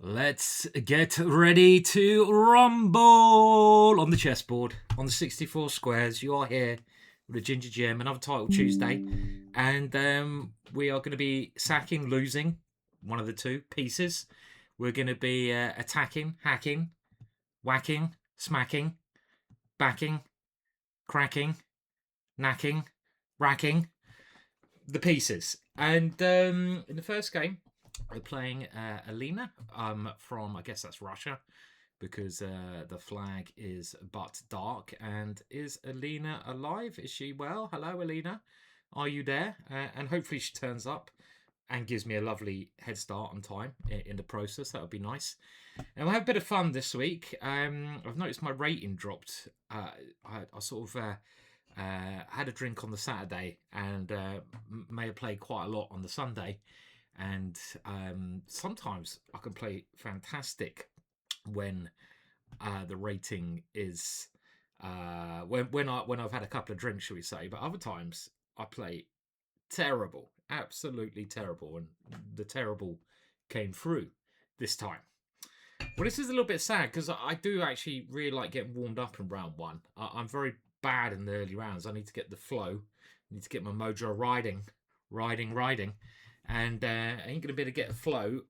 Let's get ready to rumble on the chessboard, on the 64 squares. You are here with a GingerGM, another title Tuesday. And we are going to be sacking, losing, one of the two pieces. We're going to be attacking, hacking, whacking, smacking, backing, cracking, knacking, racking the pieces. And in the first game, we're playing Alena from, I guess that's Russia, because the flag is but dark. And is Alena alive? Is she well? Hello, Alena. Are you there? And hopefully she turns up and gives me a lovely head start on time in the process. That would be nice. And we'll have a bit of fun this week. I've noticed my rating dropped. I sort of had a drink on the Saturday and may have played quite a lot on the Sunday. And sometimes I can play fantastic when the rating is when I've had a couple of drinks, shall we say? But other times I play terrible, absolutely terrible, and the terrible came through this time. Well, this is a little bit sad because I do actually really like getting warmed up in round one. I'm very bad in the early rounds. I need to get the flow. I need to get my mojo riding. And I ain't going to be able to get a flow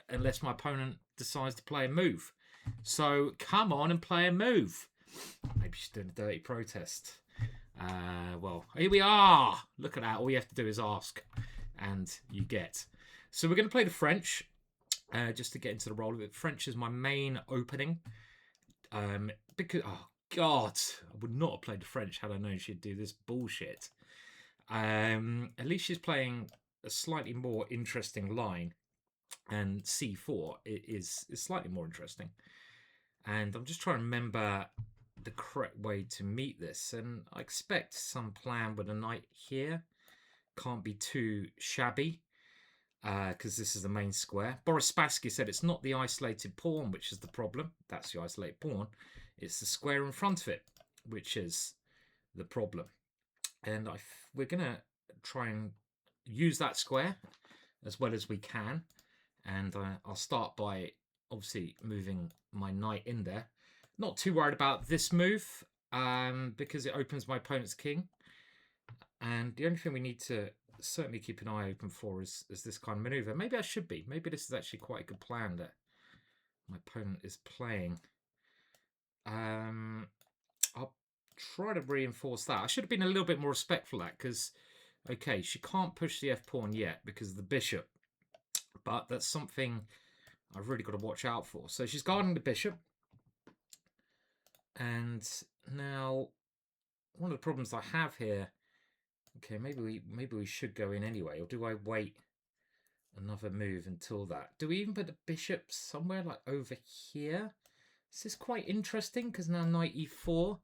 unless my opponent decides to play a move. So come on and play a move. Maybe she's doing a dirty protest. Well, here we are. Look at that. All you have to do is ask and you get. So we're going to play the French just to get into the role of it. French is my main opening. Because, oh God, I would not have played the French had I known she'd do this bullshit. At least she's playing a slightly more interesting line, and c4 is slightly more interesting. And I'm just trying to remember the correct way to meet this, and I expect some plan with a knight here. Can't be too shabby because this is the main square. Boris Spassky said it's not the isolated pawn which is the problem. That's the isolated pawn. It's the square in front of it which is the problem. And we're going to try and use that square as well as we can. And I'll start by obviously moving my knight in there. Not too worried about this move because it opens my opponent's king. And the only thing we need to certainly keep an eye open for is this kind of maneuver. Maybe I should be. Maybe this is actually quite a good plan that my opponent is playing. I'll try to reinforce that. I should have been a little bit more respectful of that because, okay, she can't push the f-pawn yet because of the bishop. But that's something I've really got to watch out for. So she's guarding the bishop. And now one of the problems I have here, okay, maybe we should go in anyway. Or do I wait another move until that? Do we even put the bishop somewhere like over here? This is quite interesting because now knight e4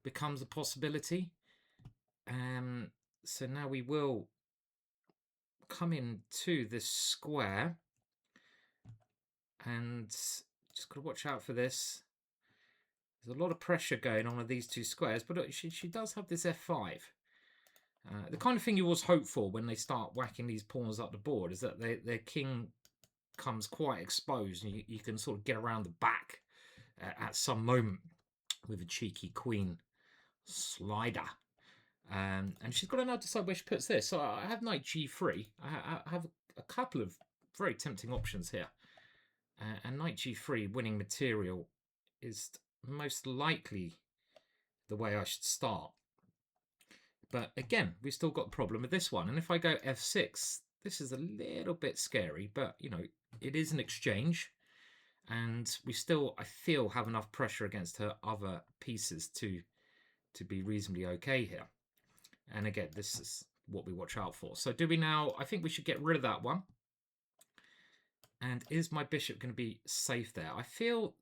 becomes a possibility. So now we will come into this square and just got to watch out for this. There's a lot of pressure going on these two squares, but she does have this f5. The kind of thing you always hope for when they start whacking these pawns up the board is that their king comes quite exposed and you can sort of get around the back at some moment with a cheeky queen slider. And she's got to now decide where she puts this. So I have knight g3. I have a couple of very tempting options here. And knight g3 winning material is most likely the way I should start. But again, we've still got the problem with this one. And if I go f6, this is a little bit scary. But, you know, it is an exchange. And we still, I feel, have enough pressure against her other pieces to be reasonably okay here. And again, this is what we watch out for. So do we now, I think we should get rid of that one. And is my bishop going to be safe there? I feel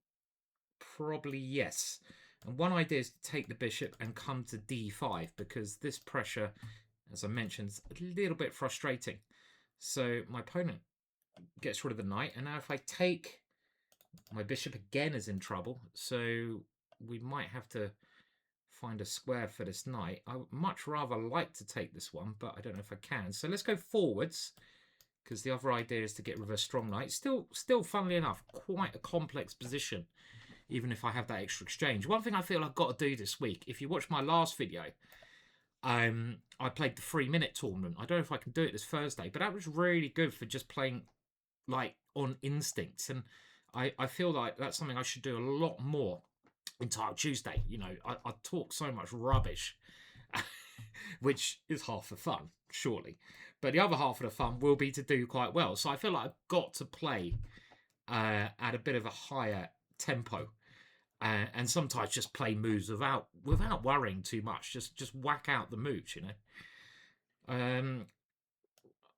probably yes. And one idea is to take the bishop and come to d5 because this pressure, as I mentioned, is a little bit frustrating. So my opponent gets rid of the knight. And now if I take, my bishop again is in trouble. So we might have to find a square for this knight. I would much rather like to take this one, but I don't know if I can. So let's go forwards, because the other idea is to get rid of a strong knight. Still, funnily enough, quite a complex position, even if I have that extra exchange. One thing I feel I've got to do this week, if you watch my last video, I played the 3-minute tournament. I don't know if I can do it this Thursday, but that was really good for just playing like on instincts. And I feel like that's something I should do a lot more Entitled Tuesday. You know, I talk so much rubbish, which is half the fun, surely. But the other half of the fun will be to do quite well. So I feel like I've got to play at a bit of a higher tempo. And sometimes just play moves without worrying too much. Just whack out the moves, you know.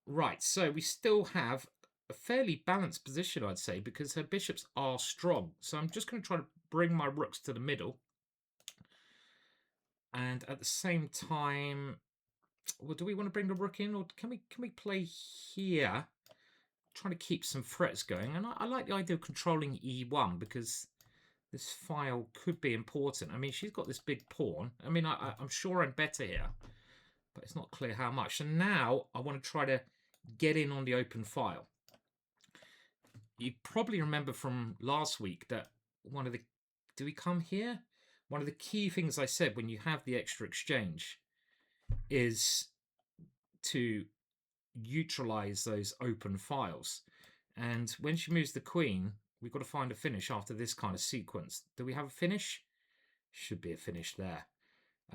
Right, so we still have a fairly balanced position, I'd say, because her bishops are strong. So I'm just going to try to bring my rooks to the middle. And at the same time, well, do we want to bring the rook in, or can we play here? Trying to keep some threats going. And I like the idea of controlling e1 because this file could be important. I mean, she's got this big pawn. I mean, I'm sure I'm better here, but it's not clear how much. And now I want to try to get in on the open file. You probably remember from last week that one of the... Do we come here? One of the key things I said when you have the extra exchange is to neutralize those open files. And when she moves the queen, we've got to find a finish after this kind of sequence. Do we have a finish? Should be a finish there.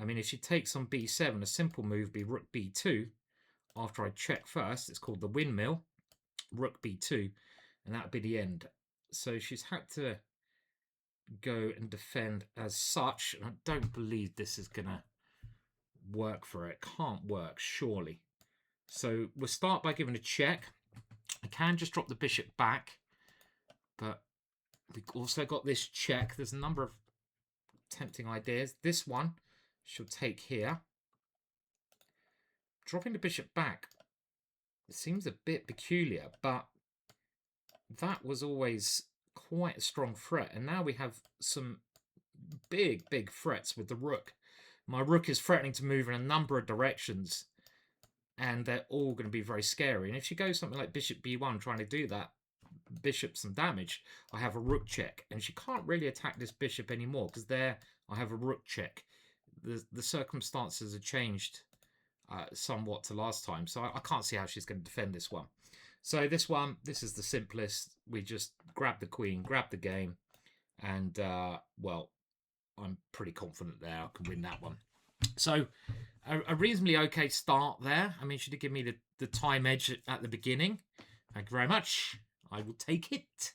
I mean, if she takes on b7, a simple move would be rook b2. After I check first, it's called the windmill. Rook b2, and that would be the end. So she's had to go and defend as such. And I don't believe this is going to work for her. It can't work, surely. So we'll start by giving a check. I can just drop the bishop back, but we've also got this check. There's a number of tempting ideas. This one she'll take here. Dropping the bishop back seems a bit peculiar, but that was always quite a strong threat. And now we have some big threats with the rook. My rook is threatening to move in a number of directions, and they're all going to be very scary. And if she goes something like bishop b1, trying to do that, bishop some damage, I have a rook check. And she can't really attack this bishop anymore, because there I have a rook check. The circumstances have changed somewhat to last time, so I can't see how she's going to defend this one. So this is the simplest. We just grab the queen, grab the game, and well, I'm pretty confident there I can win that one. So a reasonably okay start there. I mean, she did give me the time edge at the beginning. Thank you very much. I will take it.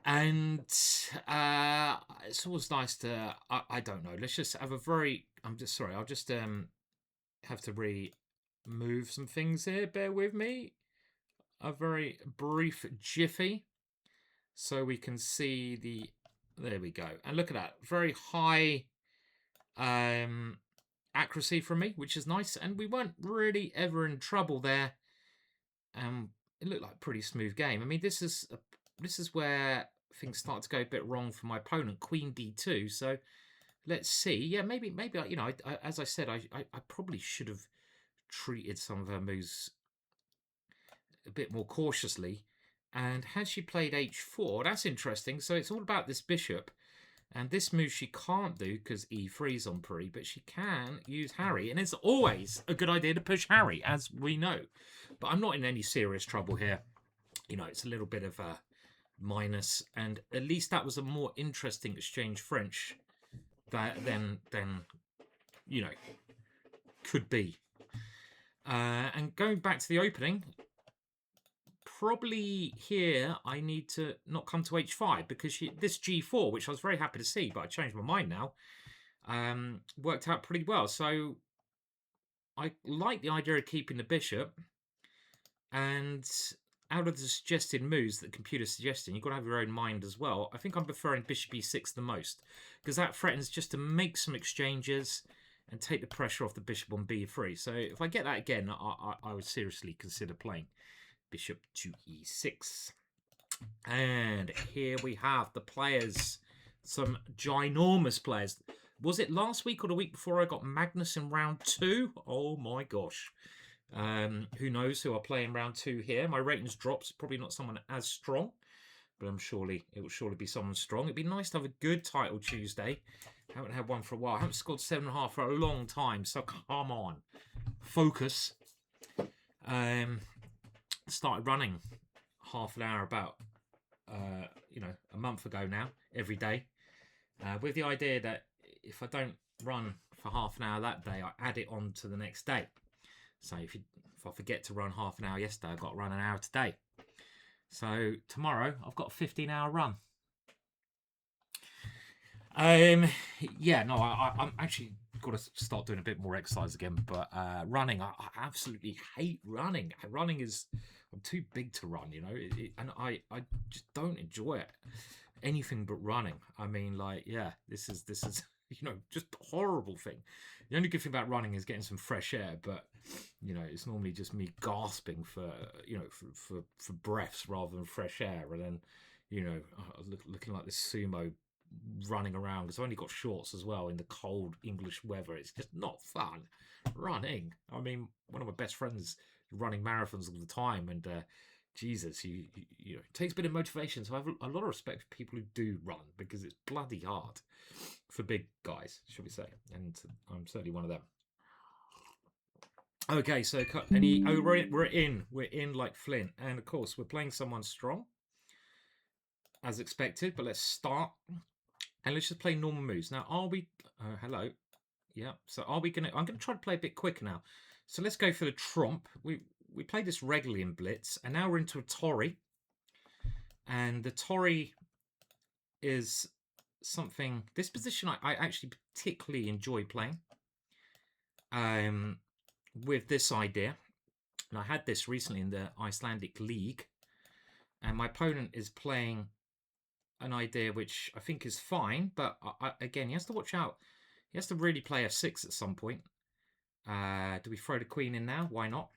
And it's always nice to, I don't know, let's just have a very, I'm just sorry, I'll just have to remove some things here. Bear with me. A very brief jiffy so we can see the, there we go. And look at that, very high accuracy from me, which is nice. And we weren't really ever in trouble there. It looked like a pretty smooth game. I mean, this is where things start to go a bit wrong for my opponent. Queen d2. So let's see. Yeah, maybe you know, as I said, I probably should have treated some of her moves a bit more cautiously. And had she played h4, that's interesting. So it's all about this bishop. And this move she can't do because e3 is on pre, but she can use Harry. And it's always a good idea to push Harry, as we know. But I'm not in any serious trouble here. You know, it's a little bit of a minus. And at least that was a more interesting exchange French than you know, could be. And going back to the opening, probably here I need to not come to h5 because this g4, which I was very happy to see, but I changed my mind now, worked out pretty well. So I like the idea of keeping the bishop, and out of the suggested moves that the computer's suggesting, you've got to have your own mind as well. I think I'm preferring bishop e6 the most, because that threatens just to make some exchanges and take the pressure off the bishop on b3. So if I get that again, I would seriously consider playing bishop to e6. And here we have the players, some ginormous players. Was it last week or the week before I got Magnus in round 2? Oh my gosh. Who knows who I'll play in round 2 here. My ratings drops, probably not someone as strong, but it will surely be someone strong. It'd be nice to have a good title Tuesday. Haven't had one for a while. I haven't scored 7.5 for a long time, so come on. Focus. Started running half an hour about a month ago now, every day, with the idea that if I don't run for half an hour that day, I add it on to the next day. So if I forget to run half an hour yesterday, I've got to run an hour today. So tomorrow I've got a 15-hour run. I'm actually got to start doing a bit more exercise again. But running, I absolutely hate running. I'm too big to run, and I just don't enjoy it. Anything but running. I mean, this is just a horrible thing. The only good thing about running is getting some fresh air, but it's normally just me gasping for breaths rather than fresh air, and then looking like this sumo running around because I've only got shorts as well in the cold English weather. It's just not fun running. I mean, one of my best friends running marathons all the time, and Jesus, it takes a bit of motivation. So I have a lot of respect for people who do run because it's bloody hard for big guys, shall we say? And I'm certainly one of them. Okay, so we're in like Flint, and of course we're playing someone strong as expected. But let's start. And let's just play normal moves. Now, are we... hello. Yeah. So are we going to... I'm going to try to play a bit quicker now. So let's go for the Tromp. We play this regularly in Blitz. And now we're into a Torre. And the Torre is something... This position I actually particularly enjoy playing. With this idea. And I had this recently in the Icelandic League. And my opponent is playing... an idea which I think is fine, but again, he has to watch out. He has to really play f6 at some point. Do we throw the queen in now? Why not?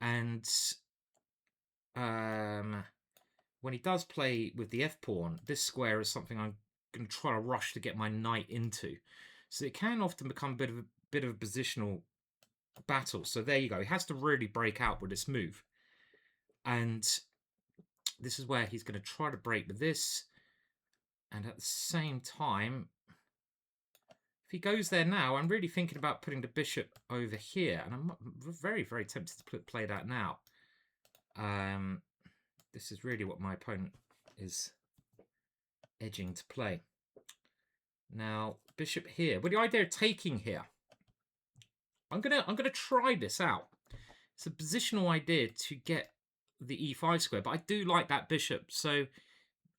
And when he does play with the f-pawn, this square is something I'm going to try to rush to get my knight into. So it can often become a bit of a positional battle. So there you go. He has to really break out with this move. And this is where he's going to try to break with this. And at the same time, if he goes there now, I'm really thinking about putting the bishop over here. And I'm very, very tempted to play that now. This is really what my opponent is edging to play. Now, bishop here. With the idea of taking here, I'm gonna try this out. It's a positional idea to get the e5 square, but I do like that bishop, so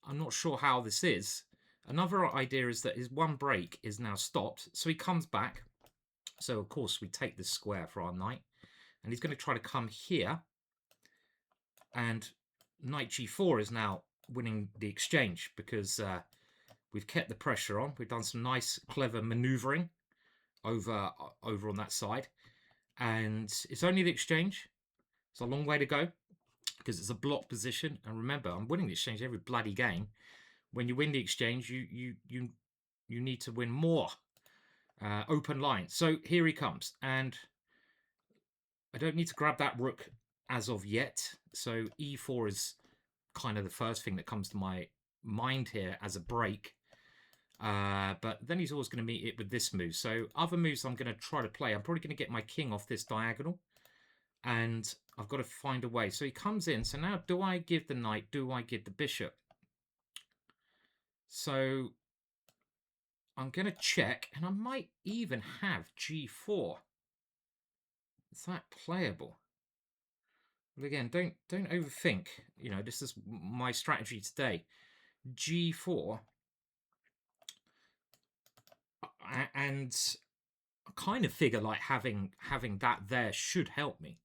I'm not sure how this is. Another idea is that his one break is now stopped, so he comes back. So, of course, we take this square for our knight. And he's going to try to come here. And knight g4 is now winning the exchange because we've kept the pressure on. We've done some nice, clever manoeuvring over on that side. And it's only the exchange. It's a long way to go because it's a block position. And remember, I'm winning the exchange every bloody game. When you win the exchange, you need to win more open lines. So here he comes, and I don't need to grab that rook as of yet. So e4 is kind of the first thing that comes to my mind here as a break. But then he's always going to meet it with this move. So other moves I'm going to try to play. I'm probably going to get my king off this diagonal, and I've got to find a way. So he comes in. So now, do I give the knight? Do I give the bishop? So I'm going to check, and I might even have g4. Is that playable? Well, again, don't overthink. You know, this is my strategy today. g4. And I kind of figure like having that there should help me.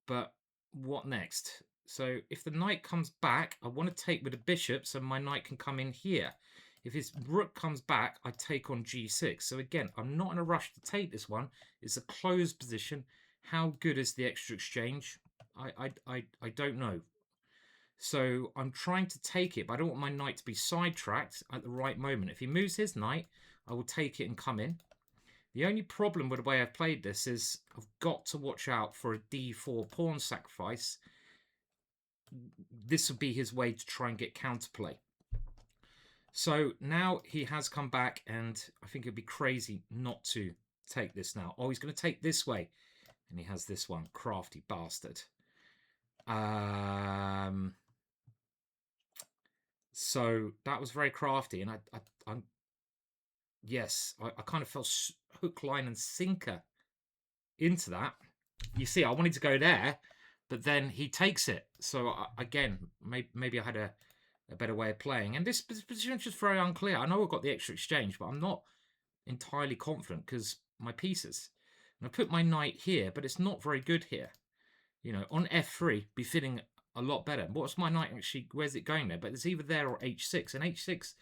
But what next? So if the knight comes back, I want to take with the bishop so my knight can come in here. If his rook comes back, I take on g6. So again, I'm not in a rush to take this one. It's a closed position. How good is the extra exchange? I don't know. So I'm trying to take it, but I don't want my knight to be sidetracked at the right moment. If he moves his knight, I will take it and come in. The only problem with the way I've played this is I've got to watch out for a d4 pawn sacrifice. This would be his way to try and get counterplay. So now he has come back, and I think it'd be crazy not to take this now. Oh, he's going to take this way. And he has this one. Crafty bastard. So that was very crafty. And I'm yes, I kind of fell hook, line, and sinker into that. You see, I wanted to go there, but then he takes it. So again, maybe I had a better way of playing. And this position is just very unclear. I know I've got the extra exchange, but I'm not entirely confident because my pieces. And I put my knight here, but it's not very good here. You know, on f3, be fitting a lot better. What's my knight actually? Where's it going there? But it's either there or h6. And h6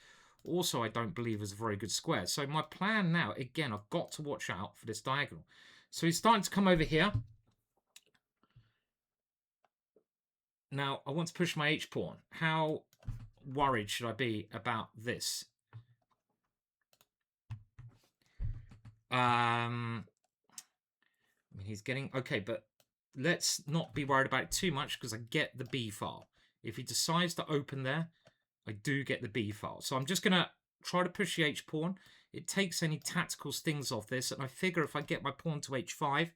also I don't believe is a very good square. So my plan now, again, I've got to watch out for this diagonal. So he's starting to come over here. Now, I want to push my h-pawn. How worried should I be about this? I mean, he's getting... Okay, but let's not be worried about it too much because I get the B file. If he decides to open there, I do get the B file. So I'm just going to try to push the h-pawn. It takes any tactical stings off this, and I figure if I get my pawn to h5,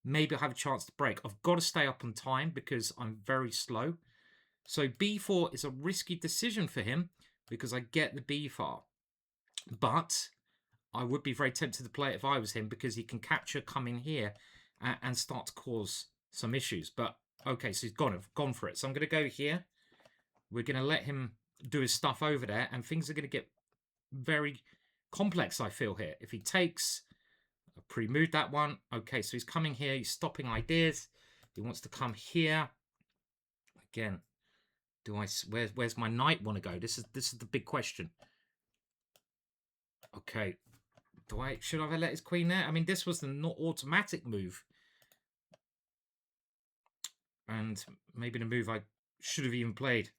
maybe I'll have a chance to break. I've got to stay up on time because I'm very slow. So b4 is a risky decision for him because I get the b file. But I would be very tempted to play it if I was him because he can capture, come in here, and start to cause some issues. But, okay, so he's gone for it. So I'm going to go here. We're going to let him do his stuff over there, and things are going to get very complex, I feel, here. If he takes... I pre-moved that one. Okay, so he's coming here. He's stopping ideas. He wants to come here. Again, where's my knight want to go? This is the big question. Okay, should I have let his queen there? I mean, this was the not automatic move, and maybe the move I should have even played.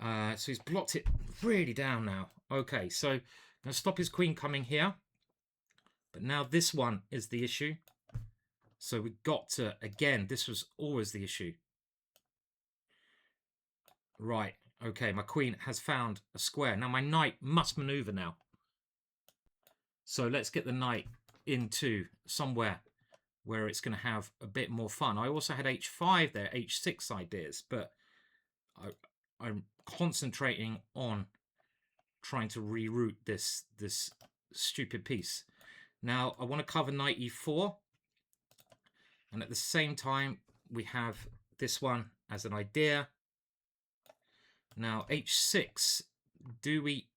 So he's blocked it really down now. Okay, so I'm going to stop his queen coming here. But now this one is the issue. So we've got to, again, this was always the issue. Right, okay, my queen has found a square. Now my knight must maneuver now. So let's get the knight into somewhere where it's going to have a bit more fun. I also had h5 there, h6 ideas, but I'm concentrating on trying to reroute this stupid piece. Now, I want to cover knight e4. And at the same time, we have this one as an idea. Now, h6. Do we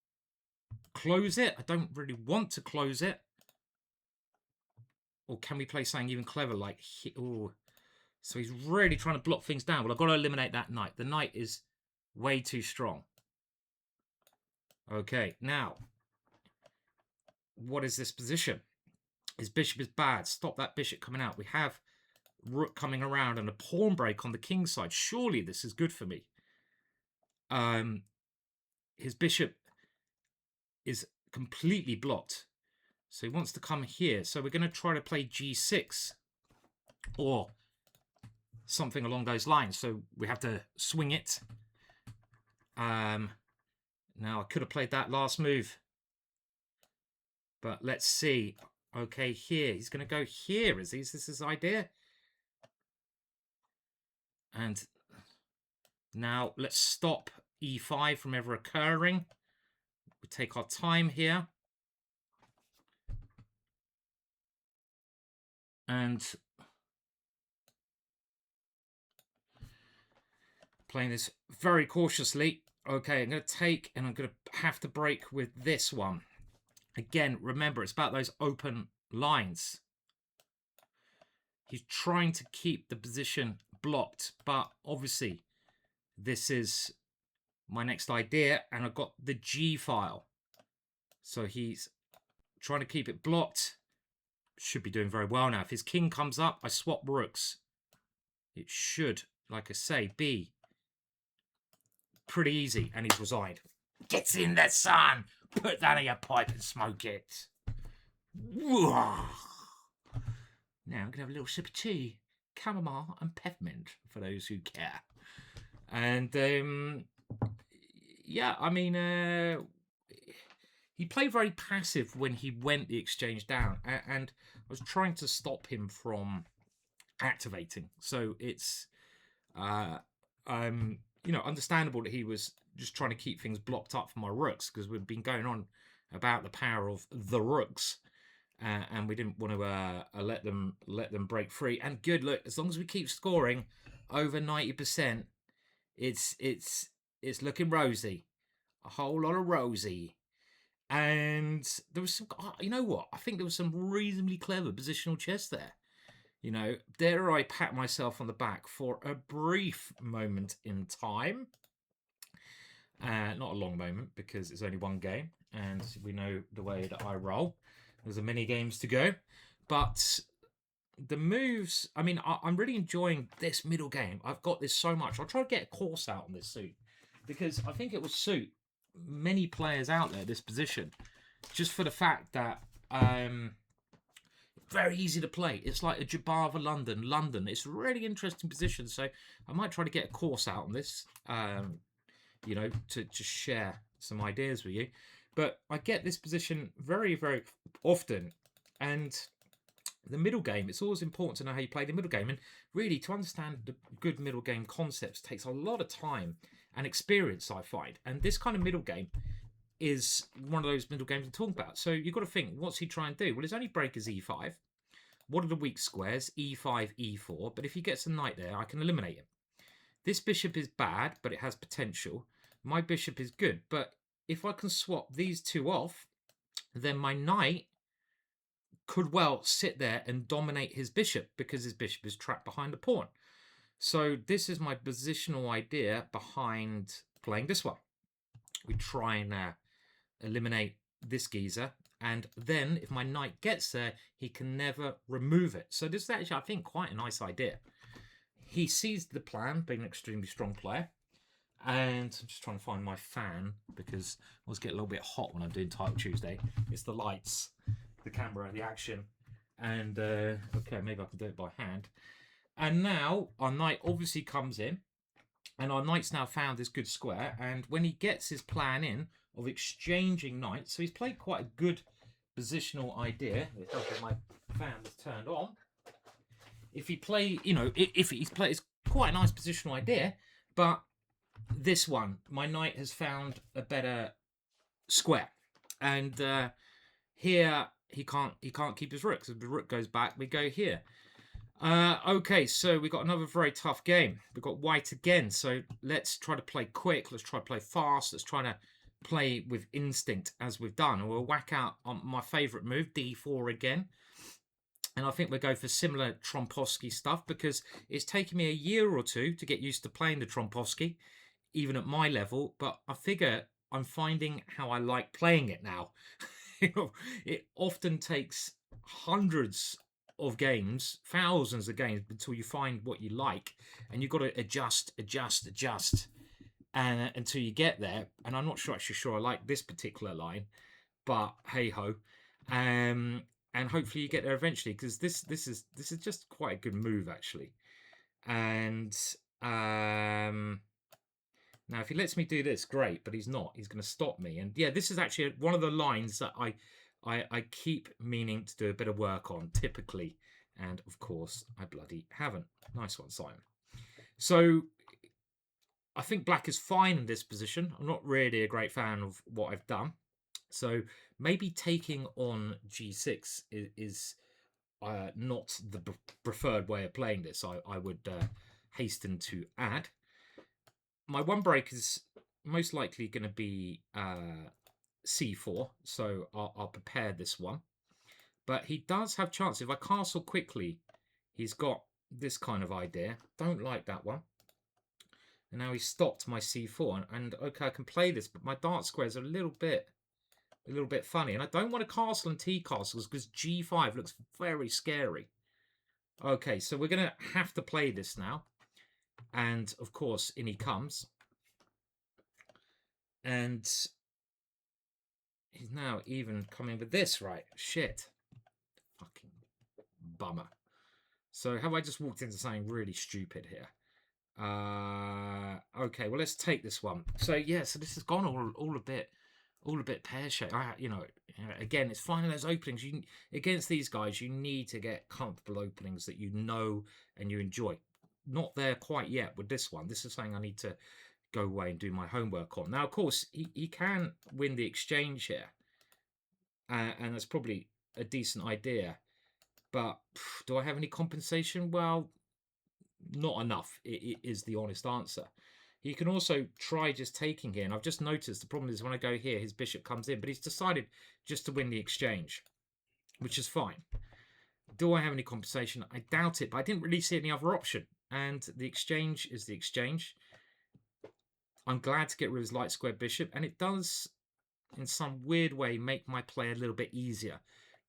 close it? I don't really want to close it. Or can we play something even clever like... Ooh. So he's really trying to block things down. Well, I've got to eliminate that knight. The knight is way too strong. Okay, now... What is this position? His bishop is bad. Stop that bishop coming out. We have rook coming around and a pawn break on the king side. Surely this is good for me. His bishop is completely blocked. So he wants to come here. So we're going to try to play g6 or something along those lines. So we have to swing it. Now I could have played that last move. But let's see. Okay, here. He's going to go here. Is this his idea? And now let's stop e5 from ever occurring. We take our time here. And playing this very cautiously. Okay, I'm going to take and I'm going to have to break with this one. Again, remember, it's about those open lines. He's trying to keep the position blocked, but obviously this is my next idea, and I've got the G file. So he's trying to keep it blocked. Should be doing very well now. If his king comes up, I swap rooks. It should, like I say, be pretty easy, and he's resigned. Get in there, son! Put that in your pipe and smoke it. Now I'm going to have a little sip of tea, chamomile and peppermint for those who care. And yeah, I mean, he played very passive when he went the exchange down, and I was trying to stop him from activating. So it's understandable that he was just trying to keep things blocked up for my rooks, because we've been going on about the power of the rooks, and we didn't want to let them break free. And good, look, as long as we keep scoring over 90%, it's looking rosy, a whole lot of rosy. And there was some, you know what? I think there was some reasonably clever positional chess there. Dare I pat myself on the back for a brief moment in time. Not a long moment, because it's only one game, and we know the way that I roll. There's a many games to go. But the moves, I mean, I'm really enjoying this middle game. I've got this so much. I'll try to get a course out on this suit, because I think it will suit many players out there, this position, just for the fact that very easy to play. It's like a Jabava London. It's a really interesting position. So I might try to get a course out on this, to share some ideas with you. But I get this position very, very often. And the middle game, it's always important to know how you play the middle game. And really, to understand the good middle game concepts takes a lot of time and experience, I find. And this kind of middle game is one of those middle games I'm talking about. So you've got to think, what's he trying to do? Well, his only break is e5. What are the weak squares? e5, e4. But if he gets a knight there, I can eliminate him. This bishop is bad, but it has potential. My bishop is good. But if I can swap these two off, then my knight could well sit there and dominate his bishop, because his bishop is trapped behind the pawn. So this is my positional idea behind playing this one. We try and eliminate this geezer, and then if my knight gets there, he can never remove it. So this is actually, I think, quite a nice idea. He sees the plan, being an extremely strong player. And I'm just trying to find my fan, because I always get a little bit hot when I'm doing Title Tuesday. It's the lights, the camera, the action. And, okay, maybe I can do it by hand. And now our knight obviously comes in. And our knight's now found this good square. And when he gets his plan in of exchanging knights, so he's played quite a good positional idea. If my fan is turned on. If he play, if he's played, it's quite a nice positional idea. But this one, my knight has found a better square. And here he can't keep his rook. So the rook goes back, we go here. Okay, so we got another very tough game. We've got white again, so let's try to play quick. Let's try to play fast. Let's try to play with instinct, as we've done. And we'll whack out on my favourite move, d4 again. And I think we'll go for similar Trompovsky stuff, because it's taken me a year or two to get used to playing the Trompovsky, even at my level. But I figure I'm finding how I like playing it now. It often takes hundreds of games, thousands of games, until you find what you like, and you've got to adjust until you get there. And I'm not actually sure I like this particular line, but hey ho, and hopefully you get there eventually, because this is just quite a good move, actually. And now if he lets me do this, great, but he's not. He's going to stop me. And yeah, this is actually one of the lines that I keep meaning to do a bit of work on, typically. And, of course, I bloody haven't. Nice one, Simon. So I think black is fine in this position. I'm not really a great fan of what I've done. So maybe taking on g6 is not the preferred way of playing this, I would hasten to add. My one break is most likely going to be c4, so I'll prepare this one. But he does have chance. If I castle quickly, he's got this kind of idea. Don't like that one. And now he's stopped my c4. And okay, I can play this, but my dark squares are a little bit funny. And I don't want to castle and t-castles, because g5 looks very scary. Okay, so we're going to have to play this now. And, of course, in he comes. And he's now even coming with this, right? Shit. bummer. So have I just walked into something really stupid here? Okay, well, let's take this one. So yeah, so this has gone all a bit pear-shaped. Again, it's finding those openings. Against these guys, you need to get comfortable openings that you know and you enjoy. Not there quite yet with this one. This is something I need to go away and do my homework on. Now, of course, he can win the exchange here, and that's probably a decent idea. But do I have any compensation? Well, not enough. It is the honest answer. He can also try just taking here, and I've just noticed the problem is when I go here, his bishop comes in, but he's decided just to win the exchange, which is fine. Do I have any compensation? I doubt it, but I didn't really see any other option, and the exchange is the exchange. I'm glad to get rid of his light square bishop, and it does, in some weird way, make my play a little bit easier,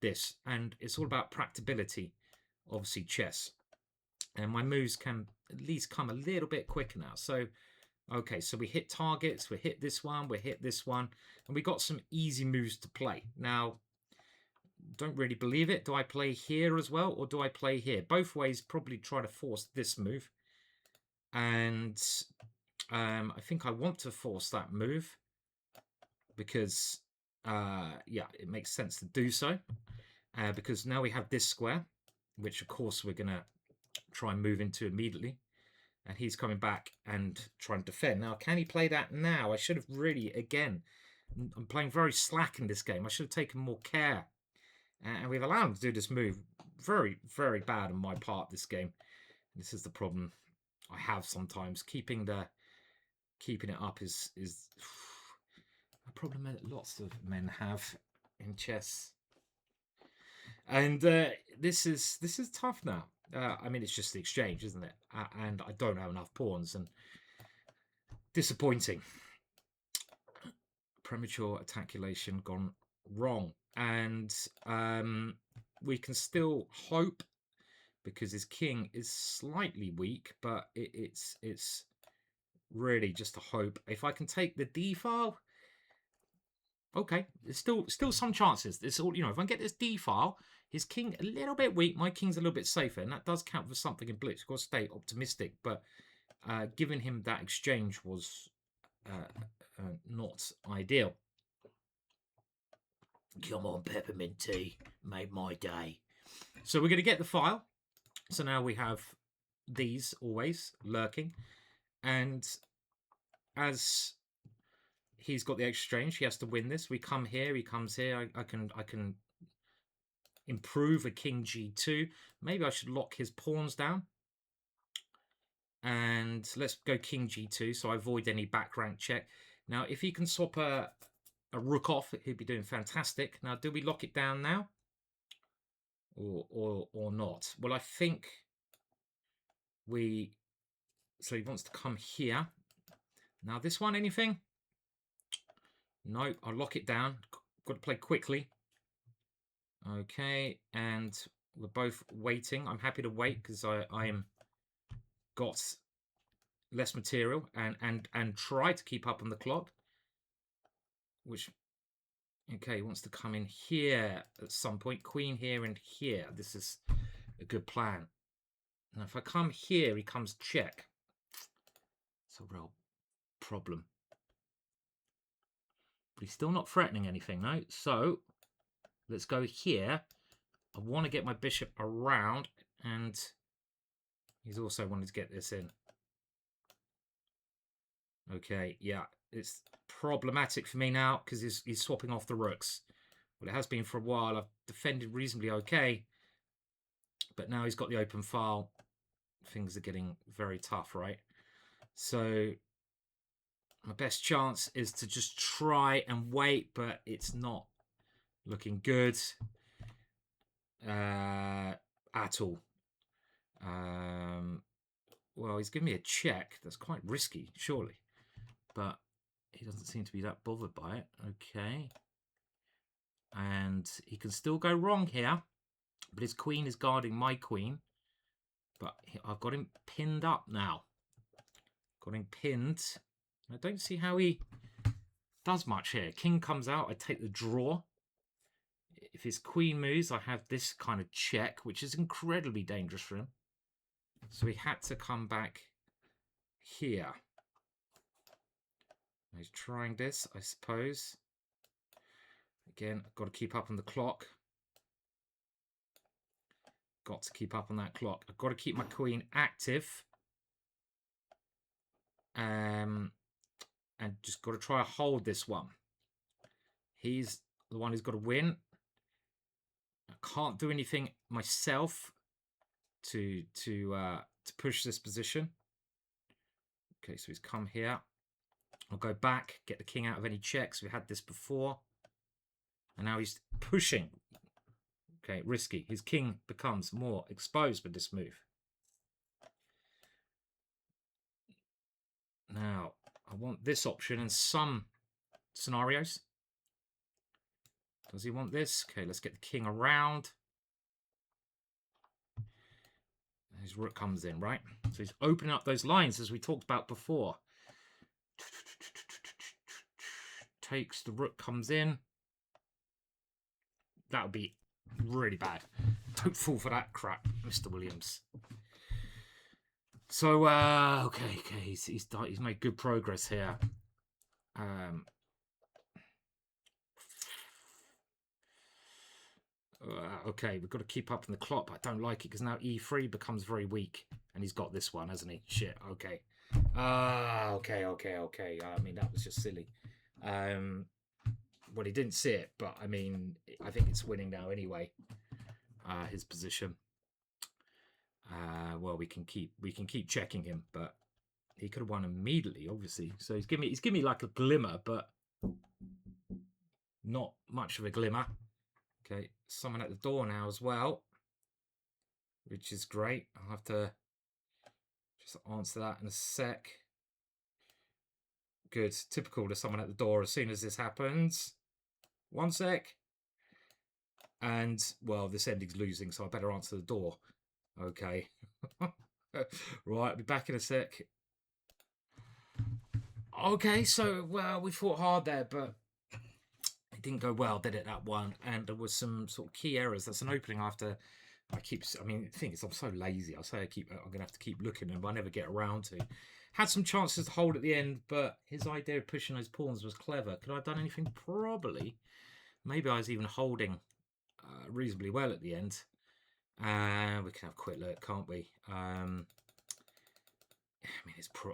this, and it's all about practicability, obviously chess. And my moves can at least come a little bit quicker now. So, okay, so we hit targets, we hit this one, we hit this one, and we got some easy moves to play. Now, don't really believe it. Do I play here as well, or do I play here? Both ways, probably try to force this move. And I think I want to force that move because, yeah, it makes sense to do so. Because now we have this square, which, of course, we're going to try and move into immediately, and he's coming back and trying to defend. Now, can he play that now? I should have really, again, I'm playing very slack in this game. I should have taken more care, and we've allowed him to do this move. Very, very bad on my part this game. This is the problem I have sometimes. Keeping it up is a problem that lots of men have in chess, and this is tough now. I mean, it's just the exchange, isn't it? And I don't have enough pawns, and disappointing. Premature attaculation gone wrong, and we can still hope because his king is slightly weak, but it's really just a hope. If I can take the d file, okay, there's still some chances. It's all, if I can get this d file. His king a little bit weak. My king's a little bit safer, and that does count for something in blitz. You've got to stay optimistic, but giving him that exchange was not ideal. Come on, peppermint tea, made my day. So we're going to get the file. So now we have these always lurking, and as he's got the exchange, he has to win this. We come here, he comes here. I can improve a king g2. Maybe I should lock his pawns down. And let's go king g2 so I avoid any back rank check. Now, if he can swap a rook off, he'd be doing fantastic. Now, do we lock it down now? Or not? Well, I think we... So he wants to come here. Now, this one, anything? No, I'll lock it down. Got to play quickly. Okay, and we're both waiting. I'm happy to wait because I am got less material and try to keep up on the clock. Which, okay, he wants to come in here at some point. Queen here and here. This is a good plan. Now, if I come here, he comes check. It's a real problem. But he's still not threatening anything, no? So let's go here. I want to get my bishop around, and he's also wanted to get this in. Okay, yeah, it's problematic for me now because he's swapping off the rooks. Well, it has been for a while. I've defended reasonably okay, but now he's got the open file. Things are getting very tough, right? So my best chance is to just try and wait, but it's not looking good at all. Well, he's giving me a check. That's quite risky, surely. But he doesn't seem to be that bothered by it. Okay. And he can still go wrong here. But his queen is guarding my queen. But I've got him pinned up now. Got him pinned. I don't see how he does much here. King comes out. I take the draw. if his queen moves, I have this kind of check, which is incredibly dangerous for him. So he had to come back here. He's trying this, I suppose. Again, I've got to keep up on the clock. Got to keep up on that clock. I've got to keep my queen active. And just got to try to hold this one. He's the one who's got to win. I can't do anything myself to push this position. Okay, so he's come here. I'll go back, get the king out of any checks. We had this before. And now he's pushing. Okay, risky. His king becomes more exposed with this move. Now, I want this option in some scenarios. Does he want this? Okay, let's get the king around. His rook comes in, right? So he's opening up those lines as we talked about before. Takes, the rook comes in. That would be really bad. Don't fall for that crap, Mr. Williams. So, okay, he's made good progress here. Okay, we've got to keep up on the clock, but I don't like it because now e3 becomes very weak. And he's got this one, hasn't he? Shit, okay. Okay. I mean, that was just silly. Well, he didn't see it, but I mean, I think it's winning now anyway. His position. Well, we can keep checking him, but he could have won immediately, obviously. So he's giving me like a glimmer, but not much of a glimmer. Okay, someone at the door now as well, which is great. I'll have to just answer that in a sec. Good, typical. There's someone at the door as soon as this happens. 1 sec. And, well, this ending's losing, so I better answer the door. Okay. Right, I'll be back in a sec. Okay, so, well, we fought hard there, but it didn't go well, did it, that one? And there was some sort of key errors. That's an opening after I mean, the thing is, I'm so lazy. I'm going to have to keep looking, and I never get around to. Had some chances to hold at the end, but his idea of pushing those pawns was clever. Could I have done anything? Probably. Maybe I was even holding reasonably well at the end. We can have a quick look, can't we? I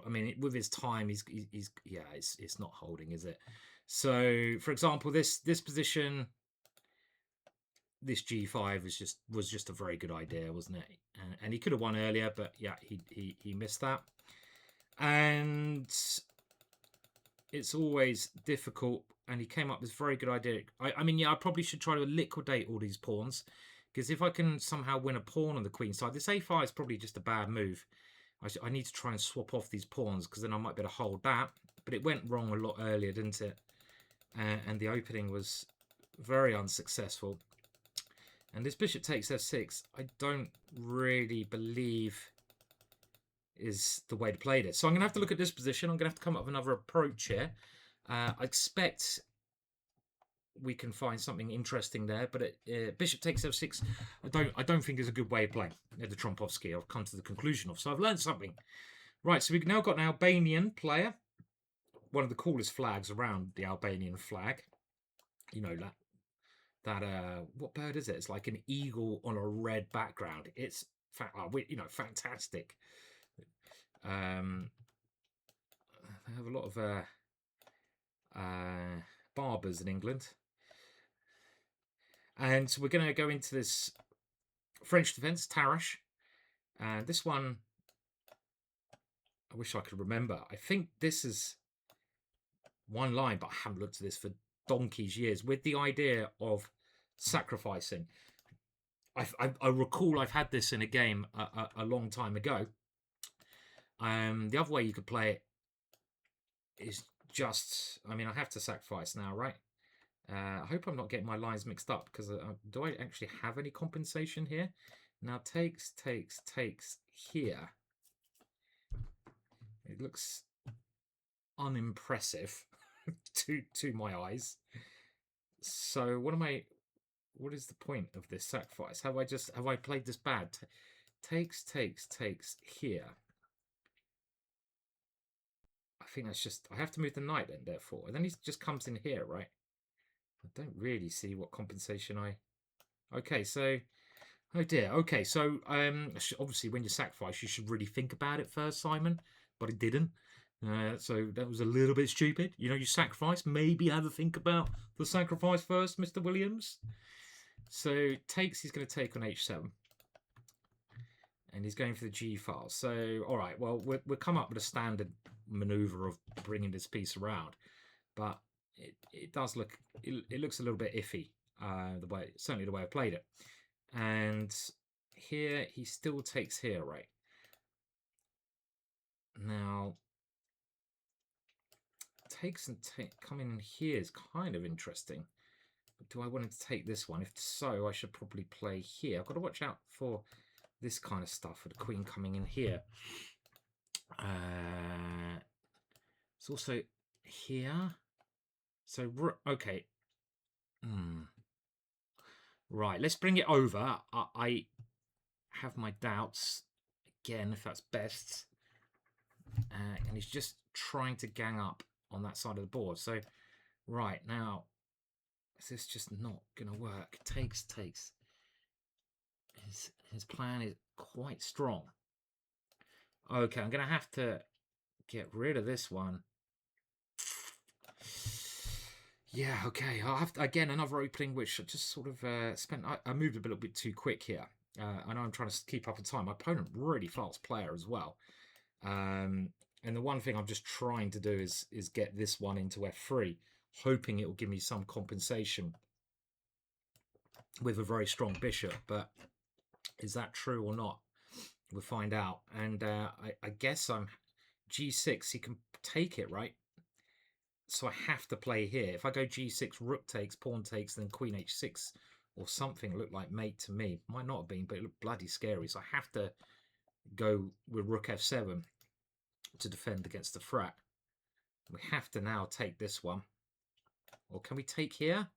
mean, with his time, he's yeah, it's not holding, is it? So, for example, this position, this G5 was just a very good idea, wasn't it? And he could have won earlier, but yeah, he missed that. And it's always difficult. And he came up with a very good idea. I mean, yeah, I probably should try to liquidate all these pawns, because if I can somehow win a pawn on the queen side, this A5 is probably just a bad move. I need to try and swap off these pawns, because then I might be able to hold that. But it went wrong a lot earlier, didn't it? And the opening was very unsuccessful. And this bishop takes f6, I don't really believe is the way to play this. So I'm going to have to look at this position. I'm going to have to come up with another approach here. I expect we can find something interesting there, but bishop takes f6, I don't think is a good way of playing the Trompovsky. I've come to the conclusion of. So I've learned something. Right, so we've now got an Albanian player. One of the coolest flags around, the Albanian flag. You know, that what bird is it? It's like an eagle on a red background. It's fantastic. They have a lot of barbers in England. And so we're going to go into this French defense, Tarrasch. And this one, I wish I could remember. I think this is one line, but I haven't looked at this for donkey's years, with the idea of sacrificing. I recall I've had this in a game a long time ago. The other way you could play it is just, I mean, I have to sacrifice now, right? I hope I'm not getting my lines mixed up, because do I actually have any compensation here? Now takes here. It looks unimpressive to my eyes. So what am I what is the point of this sacrifice? Have I played this bad? Takes here. I think that's just, I have to move the knight then, therefore. And then he just comes in here, right? I don't really see what compensation okay, so, oh dear. Okay, so obviously when you sacrifice, you should really think about it first, Simon. But it didn't. So that was a little bit stupid. You know, you sacrifice, maybe have a think about the sacrifice first, Mr. Williams. So takes, he's going to take on h7. And he's going for the G file. So, all right, well, we'll come up with a standard maneuver of bringing this piece around. But it does look, it looks a little bit iffy, certainly the way I played it. And here, he still takes here, right? Now, takes and coming in here is kind of interesting. But do I want him to take this one? If so, I should probably play here. I've got to watch out for this kind of stuff with the queen coming in here. It's also here. So, okay. Right, let's bring it over. I have my doubts, again, if that's best. And he's just trying to gang up on that side of the board. So, right, now, is this just not going to work? Takes. His plan is quite strong. Okay, I'm going to have to get rid of this one. Yeah, okay. I'll have to, again, another opening which I just sort of I moved a little bit too quick here. I know I'm trying to keep up with time. My opponent really fast player as well. And the one thing I'm just trying to do is get this one into f3, hoping it will give me some compensation with a very strong bishop. But is that true or not? We'll find out. And I guess I'm g6. He can take it, right? So I have to play here. If I go g6, rook takes, pawn takes, then queen h6 or something looked like mate to me. Might not have been, but it looked bloody scary. So I have to go with rook f7 to defend against the threat. We have to now take this one. Or can we take here?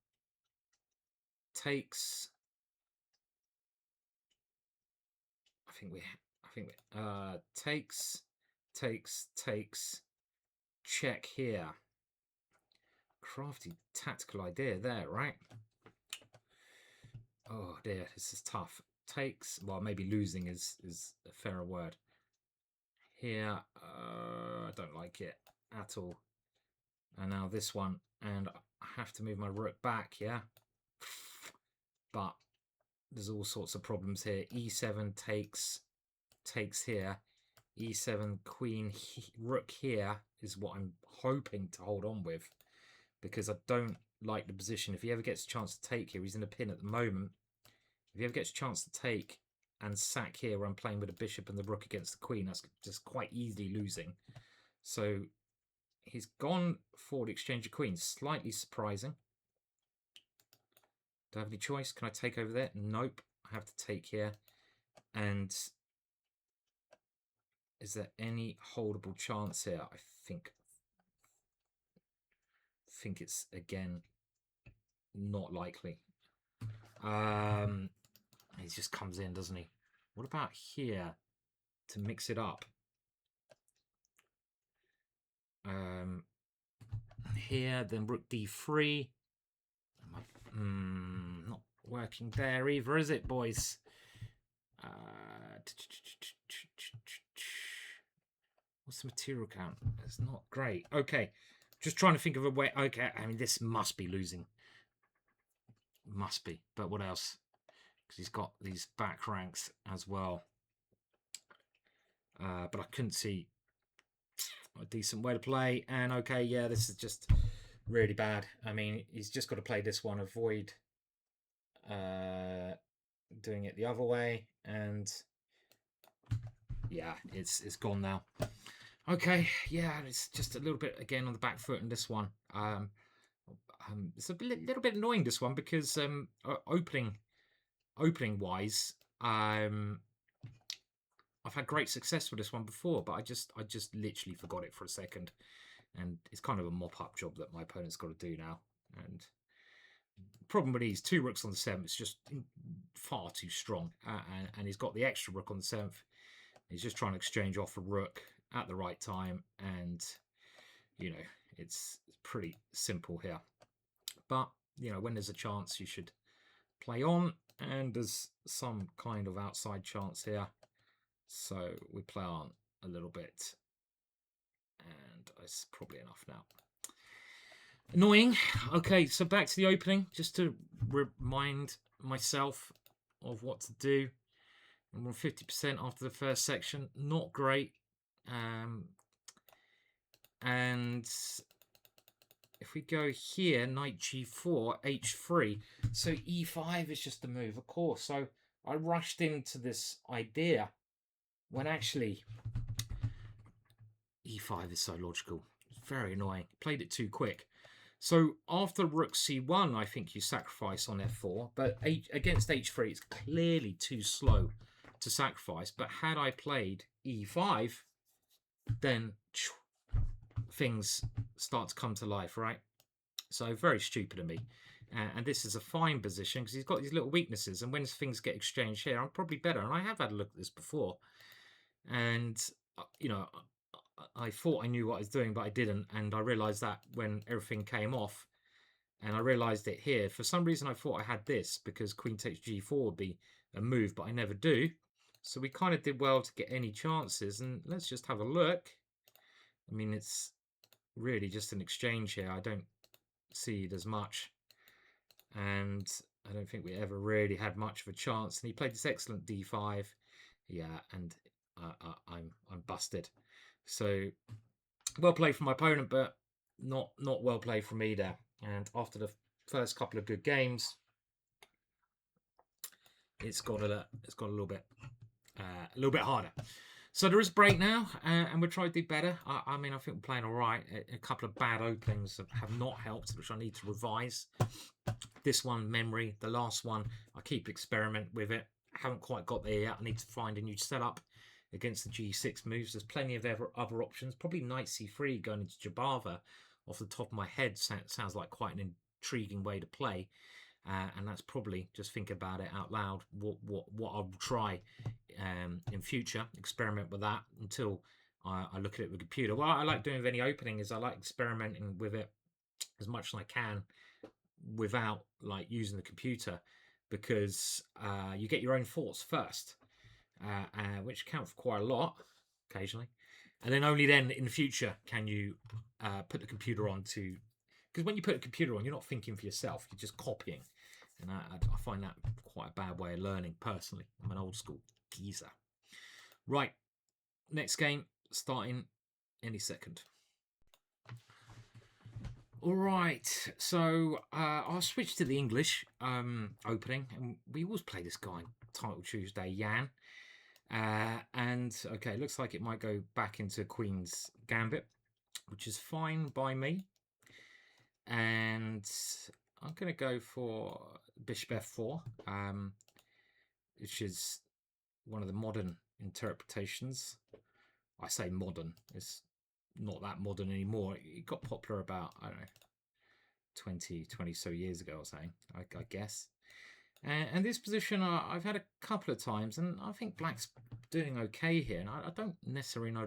Takes. Takes. Check here. Crafty tactical idea there, right? Oh dear, this is tough. Takes, well, maybe losing is a fairer word. Here, I don't like it at all. And now this one, and I have to move my rook back, yeah? But there's all sorts of problems here. E7 takes here. E7, queen, rook here is what I'm hoping to hold on with, because I don't like the position. If he ever gets a chance to take here, he's in a pin at the moment. If he ever gets a chance to take and sack here where I'm playing with a bishop and the rook against the queen, that's just quite easily losing. So he's gone for the exchange of queens. Slightly surprising. Do I have any choice? Can I take over there? Nope. I have to take here. And is there any holdable chance here? I think it's, again, not likely. He just comes in, doesn't he? What about here to mix it up? Here, then rook d3. Not working there either, is it, boys? What's the material count? It's not great. Okay, just trying to think of a way. Okay, I mean, this must be losing. Must be. But what else? Because he's got these back ranks as well. But I couldn't see a decent way to play. And okay, yeah, this is just really bad. I mean, he's just got to play this one, avoid doing it the other way. And yeah, it's gone now. Okay, yeah, it's just a little bit, again, on the back foot in this one. It's a little bit annoying, this one, because opening wise, I've had great success with this one before, but I just literally forgot it for a second, and it's kind of a mop-up job that my opponent's got to do now. And problem with these 2 rooks on the 7th, it's just far too strong. And he's got the extra rook on the 7th. He's just trying to exchange off a rook at the right time. And, you know, it's pretty simple here. But, you know, when there's a chance, you should play on. And there's some kind of outside chance here. So we play on a little bit. And it's probably enough now. Annoying. Okay, so back to the opening, just to remind myself of what to do. I'm on 50% after the first section. Not great. And if we go here, knight g4, h3. So e5 is just the move, of course. So I rushed into this idea when actually e5 is so logical. It's very annoying. Played it too quick. So after rook c1, I think you sacrifice on f4. But against h3, it's clearly too slow to sacrifice. But had I played e5, then things start to come to life, right? So very stupid of me. And this is a fine position because he's got these little weaknesses. And when things get exchanged here, I'm probably better. And I have had a look at this before. And, you know, I thought I knew what I was doing, but I didn't. And I realized that when everything came off. And I realized it here. For some reason, I thought I had this because queen takes g4 would be a move, but I never do. So we kind of did well to get any chances. And let's just have a look. I mean, it's really just an exchange here. I don't see it as much. And I don't think we ever really had much of a chance. And he played this excellent d5. Yeah, and I'm busted. So well played from my opponent, but not well played from me there. And after the first couple of good games, it's got a little bit harder. So there is a break now, and we'll try to do better. I mean, I think we're playing all right. A couple of bad openings have not helped, which I need to revise. This one, memory. The last one, I keep experiment with it. I haven't quite got there yet. I need to find a new setup against the g6 moves. There's plenty of other options. Probably knight c3 going into Jabava off the top of my head sounds like quite an intriguing way to play. And that's probably, just think about it out loud, what I'll try in future. Experiment with that until I look at it with a computer. What I like doing with any opening is I like experimenting with it as much as I can without like using the computer, because you get your own thoughts first, which count for quite a lot occasionally, and then only then in the future can you put the computer on to. Because when you put a computer on, you're not thinking for yourself. You're just copying. And I find that quite a bad way of learning, personally. I'm an old school geezer. Right. Next game, starting any second. All right. So I'll switch to the English opening. And we always play this guy on Title Tuesday, Jan. And, okay, looks like it might go back into Queen's Gambit, which is fine by me. And I'm going to go for Bishop f4, which is one of the modern interpretations. I say modern, it's not that modern anymore. It got popular about, I don't know, 20 so years ago or something, I guess. And this position I've had a couple of times, and I think black's doing okay here. And I don't necessarily know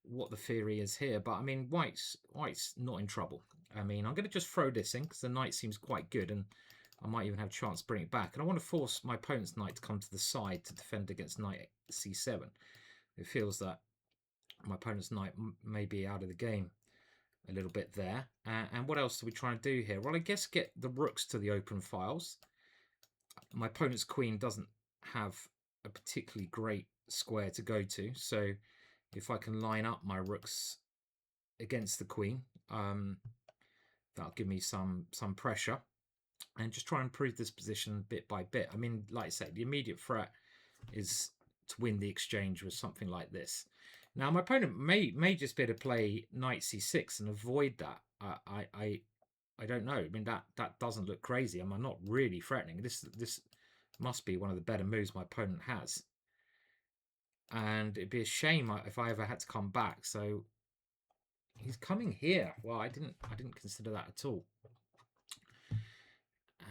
what the theory is here, but I mean, white's not in trouble. I mean, I'm going to just throw this in because the knight seems quite good, and I might even have a chance to bring it back. And I want to force my opponent's knight to come to the side to defend against knight c7. It feels that my opponent's knight may be out of the game a little bit there. And what else are we trying to do here? Well, I guess get the rooks to the open files. My opponent's queen doesn't have a particularly great square to go to, so if I can line up my rooks against the queen, that'll give me some pressure, and just try and improve this position bit by bit. I mean, like I say, the immediate threat is to win the exchange with something like this. Now, my opponent may just be able to play knight c6 and avoid that. I don't know. I mean, that doesn't look crazy. I'm not really threatening. This must be one of the better moves my opponent has. And it'd be a shame if I ever had to come back. So he's coming here. Well, I didn't consider that at all.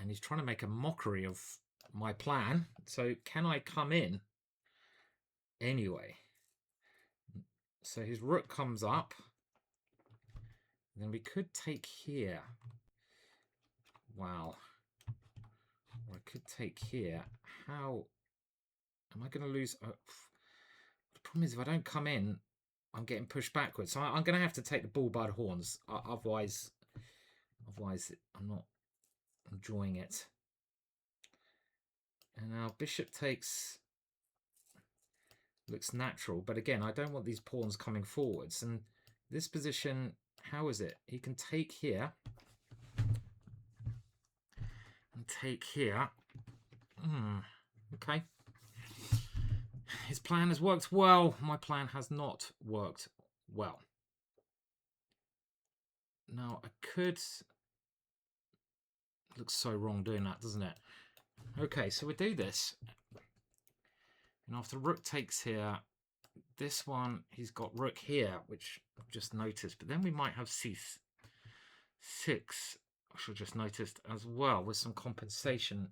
And he's trying to make a mockery of my plan. So can I come in anyway? So his rook comes up. Then we could take here. Wow. Or I could take here. How am I going to lose? The problem is if I don't come in, I'm getting pushed backwards. So I'm going to have to take the bull by the horns. Otherwise I'm not enjoying it. And now bishop takes looks natural, but again, I don't want these pawns coming forwards. And this position, how is it? He can take here and take here. Okay. His plan has worked well. My plan has not worked well. Now, I could... It looks so wrong doing that, doesn't it? Okay, so we do this. And after rook takes here, this one, he's got rook here, which I've just noticed. But then we might have c6, which I just noticed as well, with some compensation,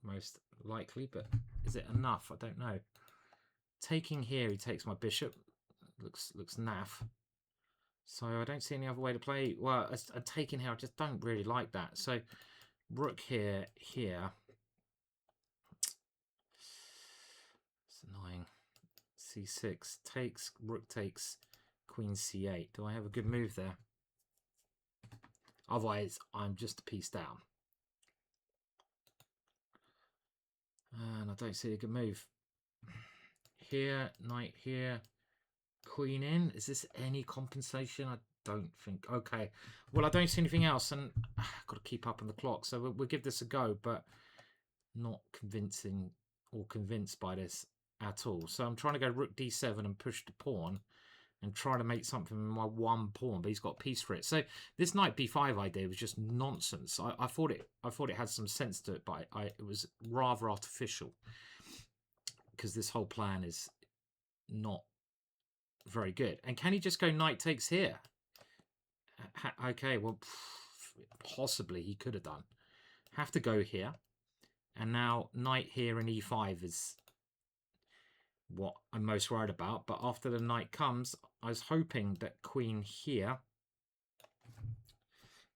most likely. But is it enough? I don't know. Taking here, he takes my bishop. Looks naff. So I don't see any other way to play. Well, a taking here, I just don't really like that. So rook here, here. It's annoying. c6 takes, rook takes, queen c8. Do I have a good move there? Otherwise, I'm just a piece down. And I don't see a good move. Here, knight here, queen in. Is this any compensation? I don't think. Okay. Well, I don't see anything else, and I've got to keep up on the clock. So we'll give this a go, but not convincing or convinced by this at all. So I'm trying to go rook d7 and push the pawn and try to make something with my one pawn, but he's got a piece for it. So this knight b5 idea was just nonsense. I thought it had some sense to it, but it was rather artificial because this whole plan is not very good. And can he just go knight takes here? Okay, well, possibly he could have done. Have to go here. And now knight here and e5 is what I'm most worried about. But after the knight comes, I was hoping that queen here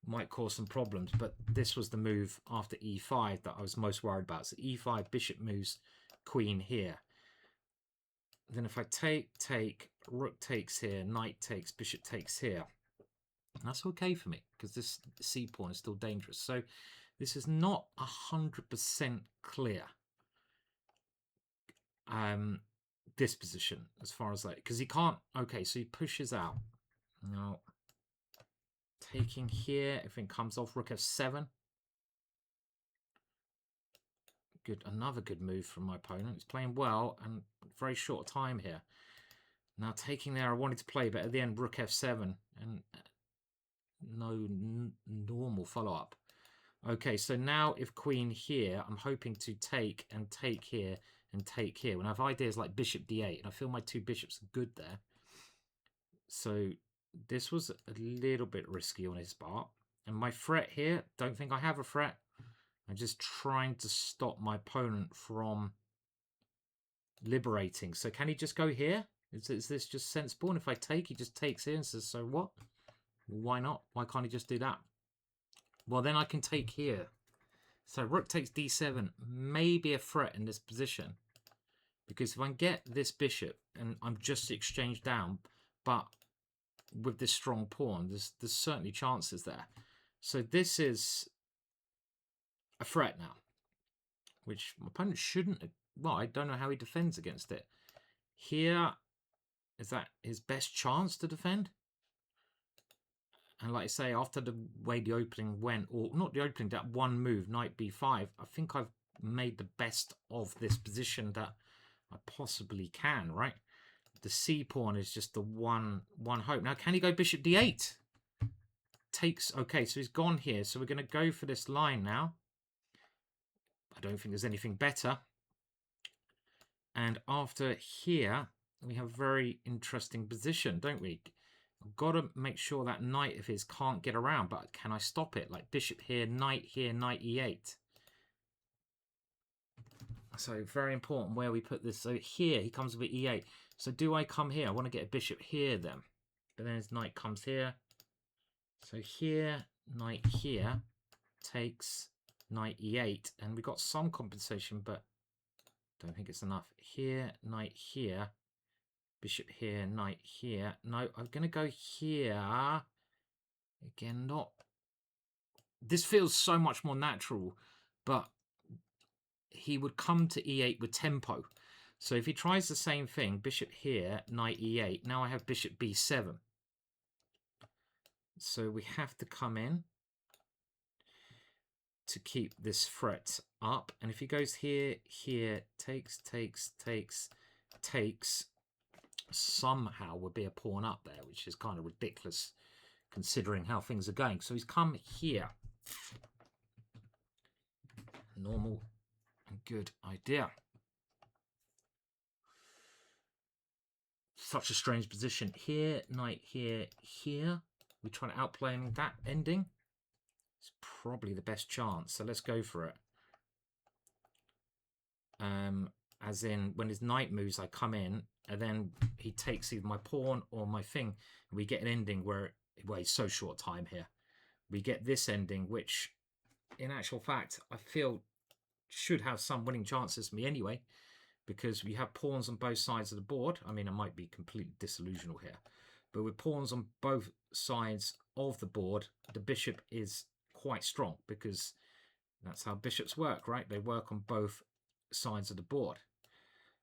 might cause some problems. But this was the move after e5 that I was most worried about. So e5, bishop moves, queen here. Then if I take, rook takes here, knight takes, bishop takes here. That's okay for me because this c pawn is still dangerous. So this is not 100% clear. This position as far as that, because he can't. Okay, so he pushes out. Now taking here, everything comes off. Rook f7. Good, another good move from my opponent. He's playing well and very short time here. Now taking there, I wanted to play, but at the end, rook f7 and no normal follow-up. Okay, so now if queen here, I'm hoping to take and take here and take here. When I have ideas like bishop d8, and I feel my two bishops are good there. So this was a little bit risky on his part. And my threat here, don't think I have a threat. I'm just trying to stop my opponent from liberating. So can he just go here? Is this just sensible? And if I take, he just takes here and says, so what? Why not? Why can't he just do that? Well, then I can take here. So rook takes d7, maybe a threat in this position. Because if I can get this bishop, and I'm just exchanged down, but with this strong pawn, there's certainly chances there. So this is a threat now, which my opponent shouldn't. Well, I don't know how he defends against it. Here, is that his best chance to defend? And like I say, after the way the opening went, or not the opening, that one move, knight b5, I think I've made the best of this position that I possibly can, right? The c pawn is just the one hope. Now, can he go bishop d8? Takes, okay, so he's gone here. So we're going to go for this line now. I don't think there's anything better. And after here, we have a very interesting position, don't we? I've got to make sure that knight of his can't get around, but can I stop it? Like bishop here, knight e8. So very important where we put this. So here he comes with e8. So do I come here? I want to get a bishop here then. But then his knight comes here. So here, knight here, takes knight e8. And we got some compensation, but don't think it's enough. Here, knight here, bishop here, knight here. No, I'm going to go here. Again, not... This feels so much more natural, but he would come to e8 with tempo. So if he tries the same thing, bishop here, knight e8, now I have bishop b7. So we have to come in to keep this threat up. And if he goes here, here, takes, somehow would be a pawn up there, which is kind of ridiculous considering how things are going. So he's come here. Normal and good idea. Such a strange position. Here, knight here, here. We try to outplay him that ending. It's probably the best chance. So let's go for it. As in, when his knight moves, I come in, and then he takes either my pawn or my thing. And we get an ending where, well, it's so short time here. We get this ending, which, in actual fact, I feel should have some winning chances for me anyway, because we have pawns on both sides of the board. I mean, I might be completely disillusional here, but with pawns on both sides of the board, the bishop is quite strong, because that's how bishops work, right? They work on both sides of the board.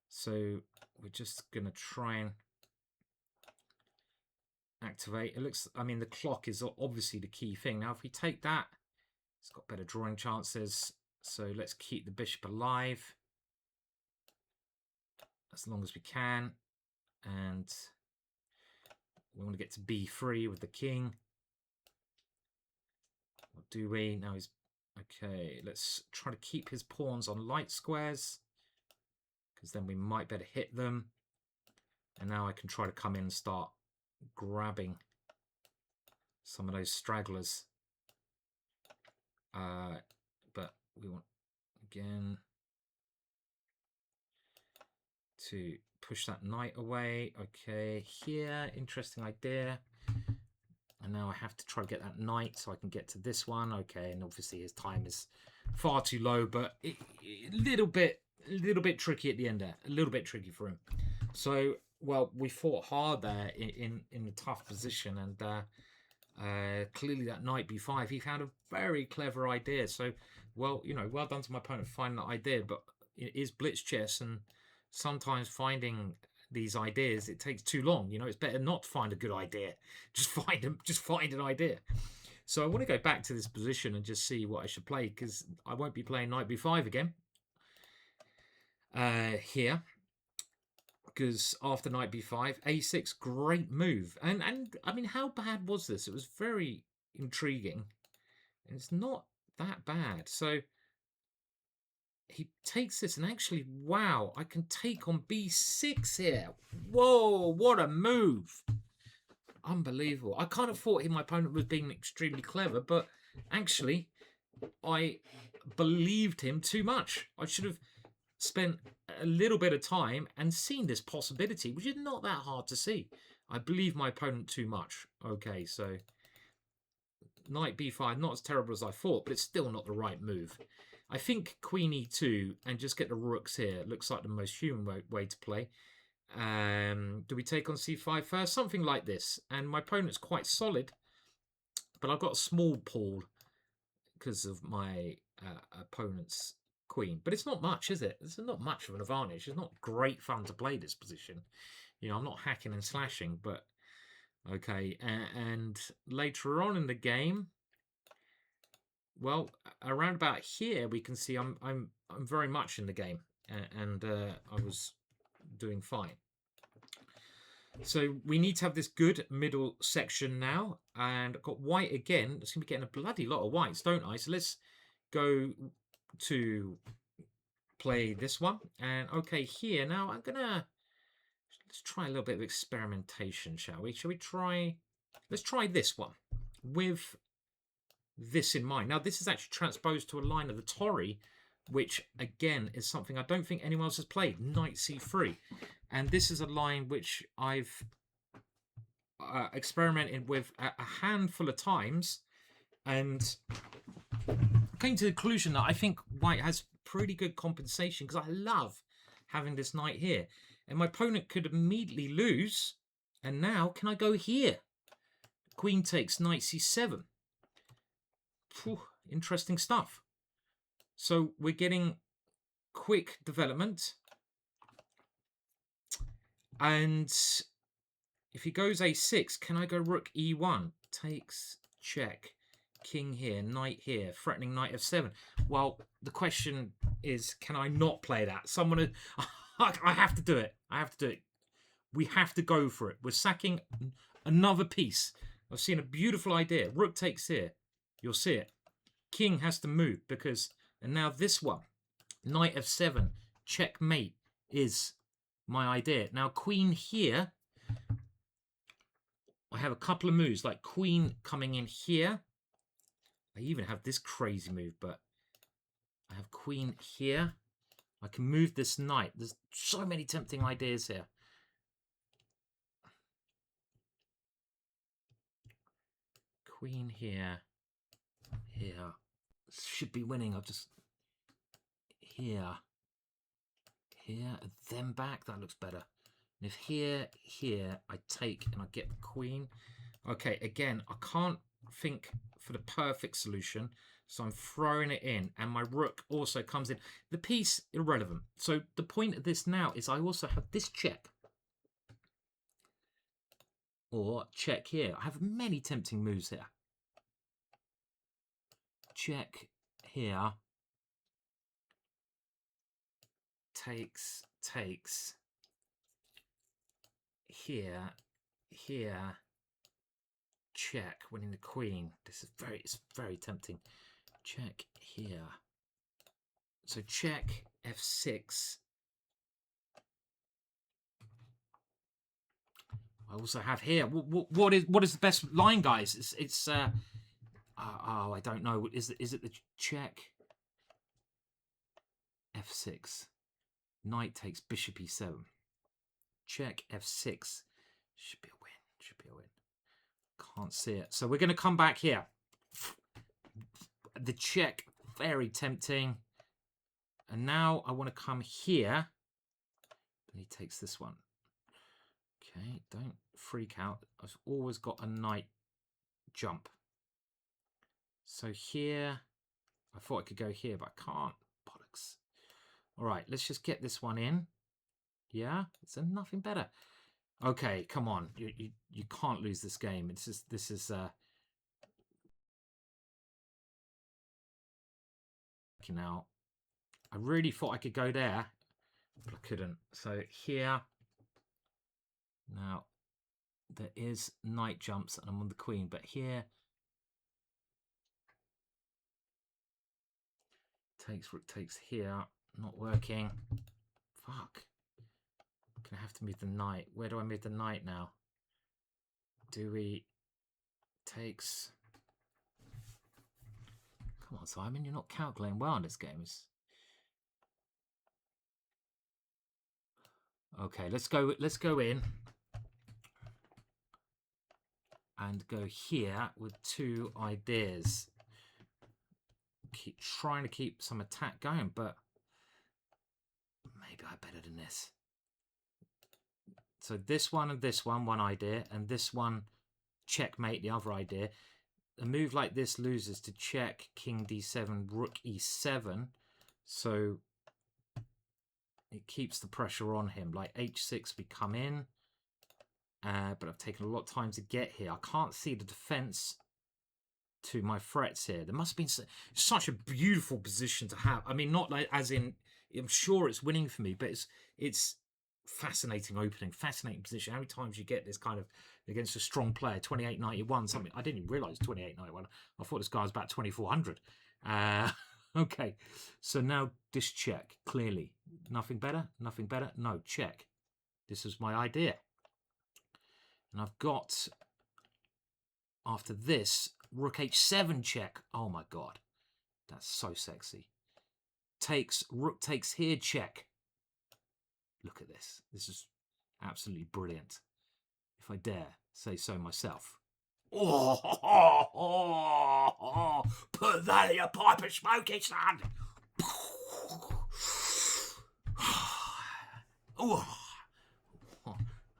So we're just going to try and activate. It looks, I mean, the clock is obviously the key thing. Now, if we take that, it's got better drawing chances. So let's keep the bishop alive as long as we can. And we want to get to b3 with the king. What do we? Now he's... Okay, let's try to keep his pawns on light squares, because then we might better hit them. And now I can try to come in and start grabbing some of those stragglers. But we want, again, to push that knight away. Okay, here, interesting idea. And now I have to try to get that knight so I can get to this one. Okay, and obviously his time is far too low, but a little bit tricky at the end there. A little bit tricky for him. So, well, we fought hard there in a tough position, and clearly that knight b5, he found a very clever idea. So, well, you know, well done to my opponent for finding that idea, but it is blitz chess, and sometimes finding these ideas, it takes too long. You know, it's better not to find a good idea. Just find an idea. So I want to go back to this position and just see what I should play, because I won't be playing knight b5 again here, because after knight b5, a6, great move. And I mean, how bad was this? It was very intriguing, and it's not that bad. So he takes this, and actually, wow, I can take on b6 here. Whoa, what a move. Unbelievable. I kind of thought my opponent was being extremely clever, but actually, I believed him too much. I should have spent a little bit of time and seen this possibility, which is not that hard to see. I believe my opponent too much. Okay, so knight b5, not as terrible as I thought, but it's still not the right move. I think queen e2 and just get the rooks here looks like the most human way to play. Do we take on c5 first? Something like this. And my opponent's quite solid, but I've got a small pool because of my opponent's queen. But it's not much, is it? It's not much of an advantage. It's not great fun to play this position. You know, I'm not hacking and slashing, but okay. And later on in the game, well, around about here, we can see I'm very much in the game, and I was doing fine. So we need to have this good middle section now, and I've got white again. It's going to be getting a bloody lot of whites, don't I? So let's go to play this one. And okay, here now let's try a little bit of experimentation, shall we? Shall we try? Let's try this one with this in mind. Now, this is actually transposed to a line of the Torre, which again is something I don't think anyone else has played. Knight c3, and this is a line which I've experimented with a handful of times, and came to the conclusion that I think white has pretty good compensation, because I love having this knight here, and my opponent could immediately lose. And now can I go here? Queen takes, knight c7. Whew, interesting stuff. So we're getting quick development, and if he goes a6, can I go rook e1? Takes, check, king here, knight here, threatening knight f7. Well, the question is, can I not play that? Someone, I have to do it. I have to do it. We have to go for it. We're sacking another piece. I've seen a beautiful idea. Rook takes here. You'll see it. King has to move because, and now this one, knight f7, checkmate is my idea. Now queen here, I have a couple of moves, like queen coming in here. I even have this crazy move, but I have queen here. I can move this knight. There's so many tempting ideas here. Queen here. Here. Should be winning. I'll just... Here. Here. And then back. That looks better. And if here, I take and I get the queen. Okay, again, I can't think for the perfect solution, so I'm throwing it in, and my rook also comes in. The piece, irrelevant. So the point of this now is I also have this check. Or check here. I have many tempting moves here. Check here. Takes. Here. Check, winning the queen. This is it's very tempting. Check here. So check f6. I also have here. What is the best line, guys? It's oh, I don't know. Is it the check f6? Knight takes bishop e7. Check f6. Should be a win. Should be a win. Can't see it. So we're going to come back here. The check, very tempting. And now I want to come here. And he takes this one. Okay, don't freak out. I've always got a knight jump. So here, I thought I could go here, but I can't. Bollocks. All right, let's just get this one in. Yeah, it's nothing better. Okay, come on. You can't lose this game. This is now. I really thought I could go there, but I couldn't. So here, now there is knight jumps and I'm on the queen, but here takes, rook takes here, not working. Fuck. I'm gonna have to move the knight. Where do I move the knight now? Do we takes? Come on, Simon, you're not calculating well in this game. Okay, let's go in and go here with two ideas. Keep trying to keep some attack going, but maybe I'm better than this. So this one and this one idea, and this one, checkmate, the other idea. A move like this loses to check, king d7, rook e7. So it keeps the pressure on him. Like h6, we come in. But I've taken a lot of time to get here. I can't see the defense to my threats here. There must have been such a beautiful position to have. I mean, not like as in, I'm sure it's winning for me, but it's fascinating opening, fascinating position. How many times you get this kind of against a strong player? 2891, something. I didn't even realize 2891. I thought this guy was about 2400. Okay, so now this check, clearly. Nothing better? Nothing better? No, check. This is my idea. And I've got, after this, rook h7 check. Oh my god, that's so sexy. rook takes here, check. Look at this. This is absolutely brilliant. If I dare say so myself. Oh, put that in your pipe and smoke it, son. Oh,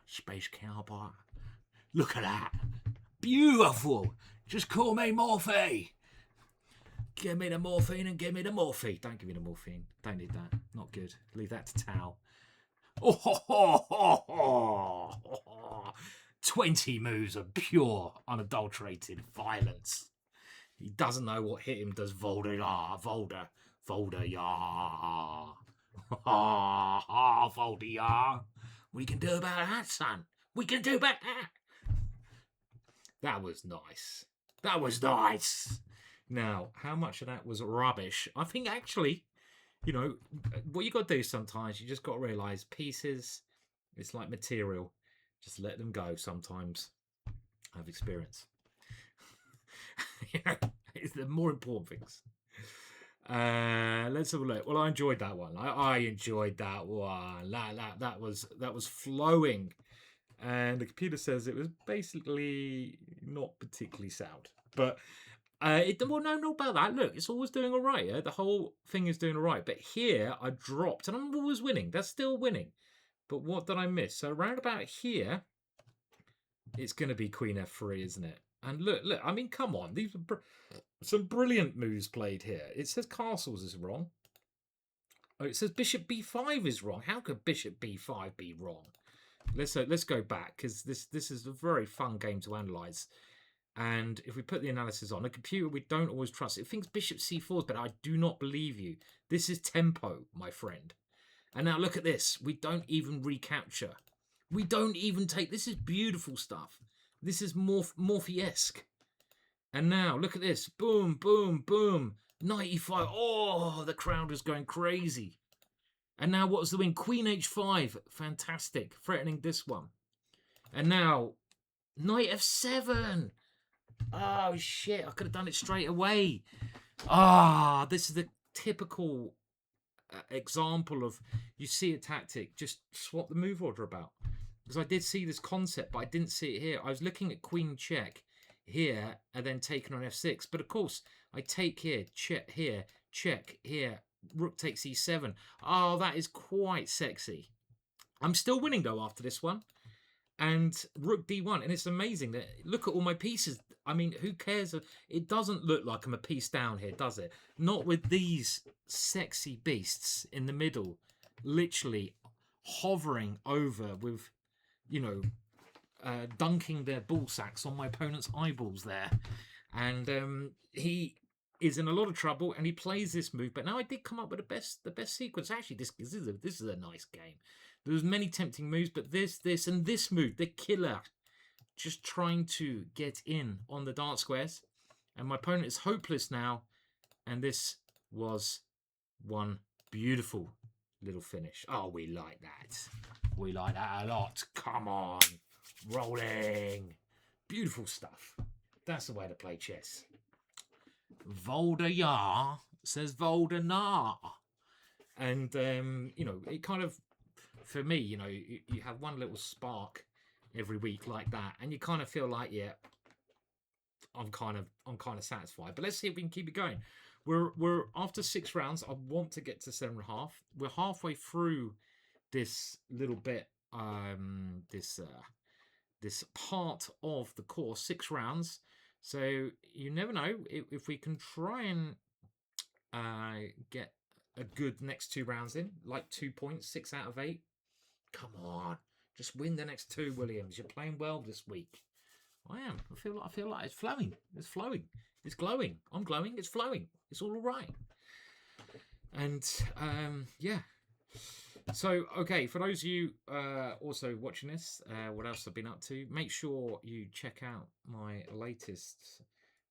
space cowboy. Look at that. Beautiful. Just call me Morphe. Give me the morphine and give me the morphine. Don't give me the morphine. Don't need that. Not good. Leave that to Tao. 20 moves of pure, unadulterated violence. He doesn't know what hit him does. Volodya. Volodya. What you can do about that, son? We can do about that. That was nice. That was nice. Now, how much of that was rubbish? I think actually, you know, what you got to do sometimes, you just got to realise pieces, it's like material. Just let them go sometimes. I have experience. You know, it's the more important things. Let's have a look. Well, I enjoyed that one. I enjoyed that one. That was flowing. And the computer says it was basically not particularly sound. But well, no, not about that. Look, it's always doing all right. Yeah? The whole thing is doing all right. But here, I dropped, and I'm always winning. That's still winning. But what did I miss? So around about here, it's going to be Queen F3, isn't it? And look. I mean, come on. These are some brilliant moves played here. It says castles is wrong. Oh, it says Bishop B5 is wrong. How could Bishop B5 be wrong? Let's go back, because this is a very fun game to analyse. And if we put the analysis on, a computer we don't always trust, it thinks Bishop C4 is better. I do not believe you. This is tempo, my friend. And now look at this. We don't even recapture. We don't even take... This is beautiful stuff. This is Morphe-esque. And now look at this. Boom, boom, boom. 95. Oh, the crowd is going crazy. And now what's the win? Queen H5. Fantastic. Threatening this one. And now Knight F7. Oh, shit. I could have done it straight away. This is the typical example of you see a tactic, just swap the move order about. Because I did see this concept, but I didn't see it here. I was looking at queen check here and then taking on F6. But of course, I take here, check here, rook takes E7. Oh, that is quite sexy. I'm still winning though after this one. And rook D1, and it's amazing that look at all my pieces. I mean, who cares? It doesn't look like I'm a piece down here, does it? Not with these sexy beasts in the middle, literally hovering over with, you know, dunking their ball sacks on my opponent's eyeballs there. And he is in a lot of trouble, and he plays this move. But now I did come up with the best sequence. Actually, this is a nice game. There's many tempting moves, but this, and this move, the killer, just trying to get in on the dark squares. And my opponent is hopeless now. And this was one beautiful little finish. Oh, we like that. We like that a lot. Come on. Rolling. Beautiful stuff. That's the way to play chess. Volodya says Volodya. And, you know, it kind of, for me, you know, you have one little spark every week like that, and you kind of feel like, yeah, I'm kind of satisfied. But let's see if we can keep it going. We're after 6 rounds. I want to get to 7.5. We're halfway through this little bit, this part of the course, 6 rounds. So you never know if we can try and get a good next 2 rounds in, like 2 points, 6 out of 8. Come on, just win the next 2, Williams. You're playing well this week. I am. I feel like it's flowing. It's flowing. It's glowing. I'm glowing. It's flowing. It's all right. And yeah. So, okay, for those of you also watching this, what else I've been up to, make sure you check out my latest,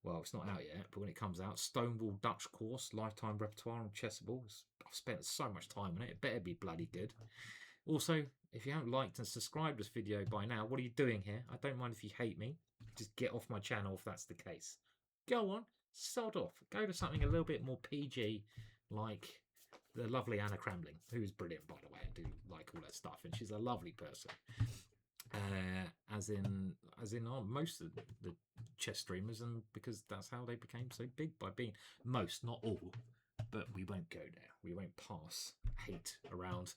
well, it's not out yet, but when it comes out, Stonewall Dutch course, lifetime repertoire on Chessable. I've spent so much time on it. It better be bloody good. Also, if you haven't liked and subscribed this video by now, what are you doing here? I don't mind if you hate me. Just get off my channel if that's the case. Go on, sod off. Go to something a little bit more PG, like the lovely Anna Cramling, who is brilliant, by the way. I do like all that stuff, and she's a lovely person. As in most of the chess streamers, and because that's how they became so big, by being most, not all. But we won't go there. We won't pass hate around.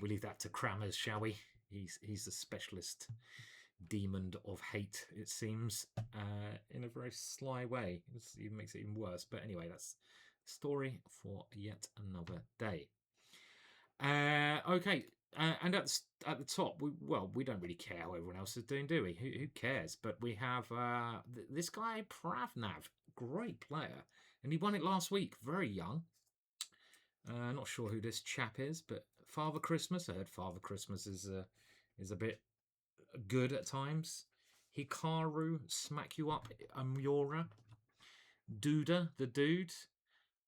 We leave that to Kramers, shall we? He's a specialist demon of hate, it seems, in a very sly way. It even makes it even worse. But anyway, that's a story for yet another day. Okay, and at the top, we don't really care how everyone else is doing, do we? Who cares? But we have this guy Pravnav, great player, and he won it last week. Very young. Not sure who this chap is, but Father Christmas. I heard Father Christmas is a bit good at times. Hikaru, Smack You Up, Amura, Duda, the dude.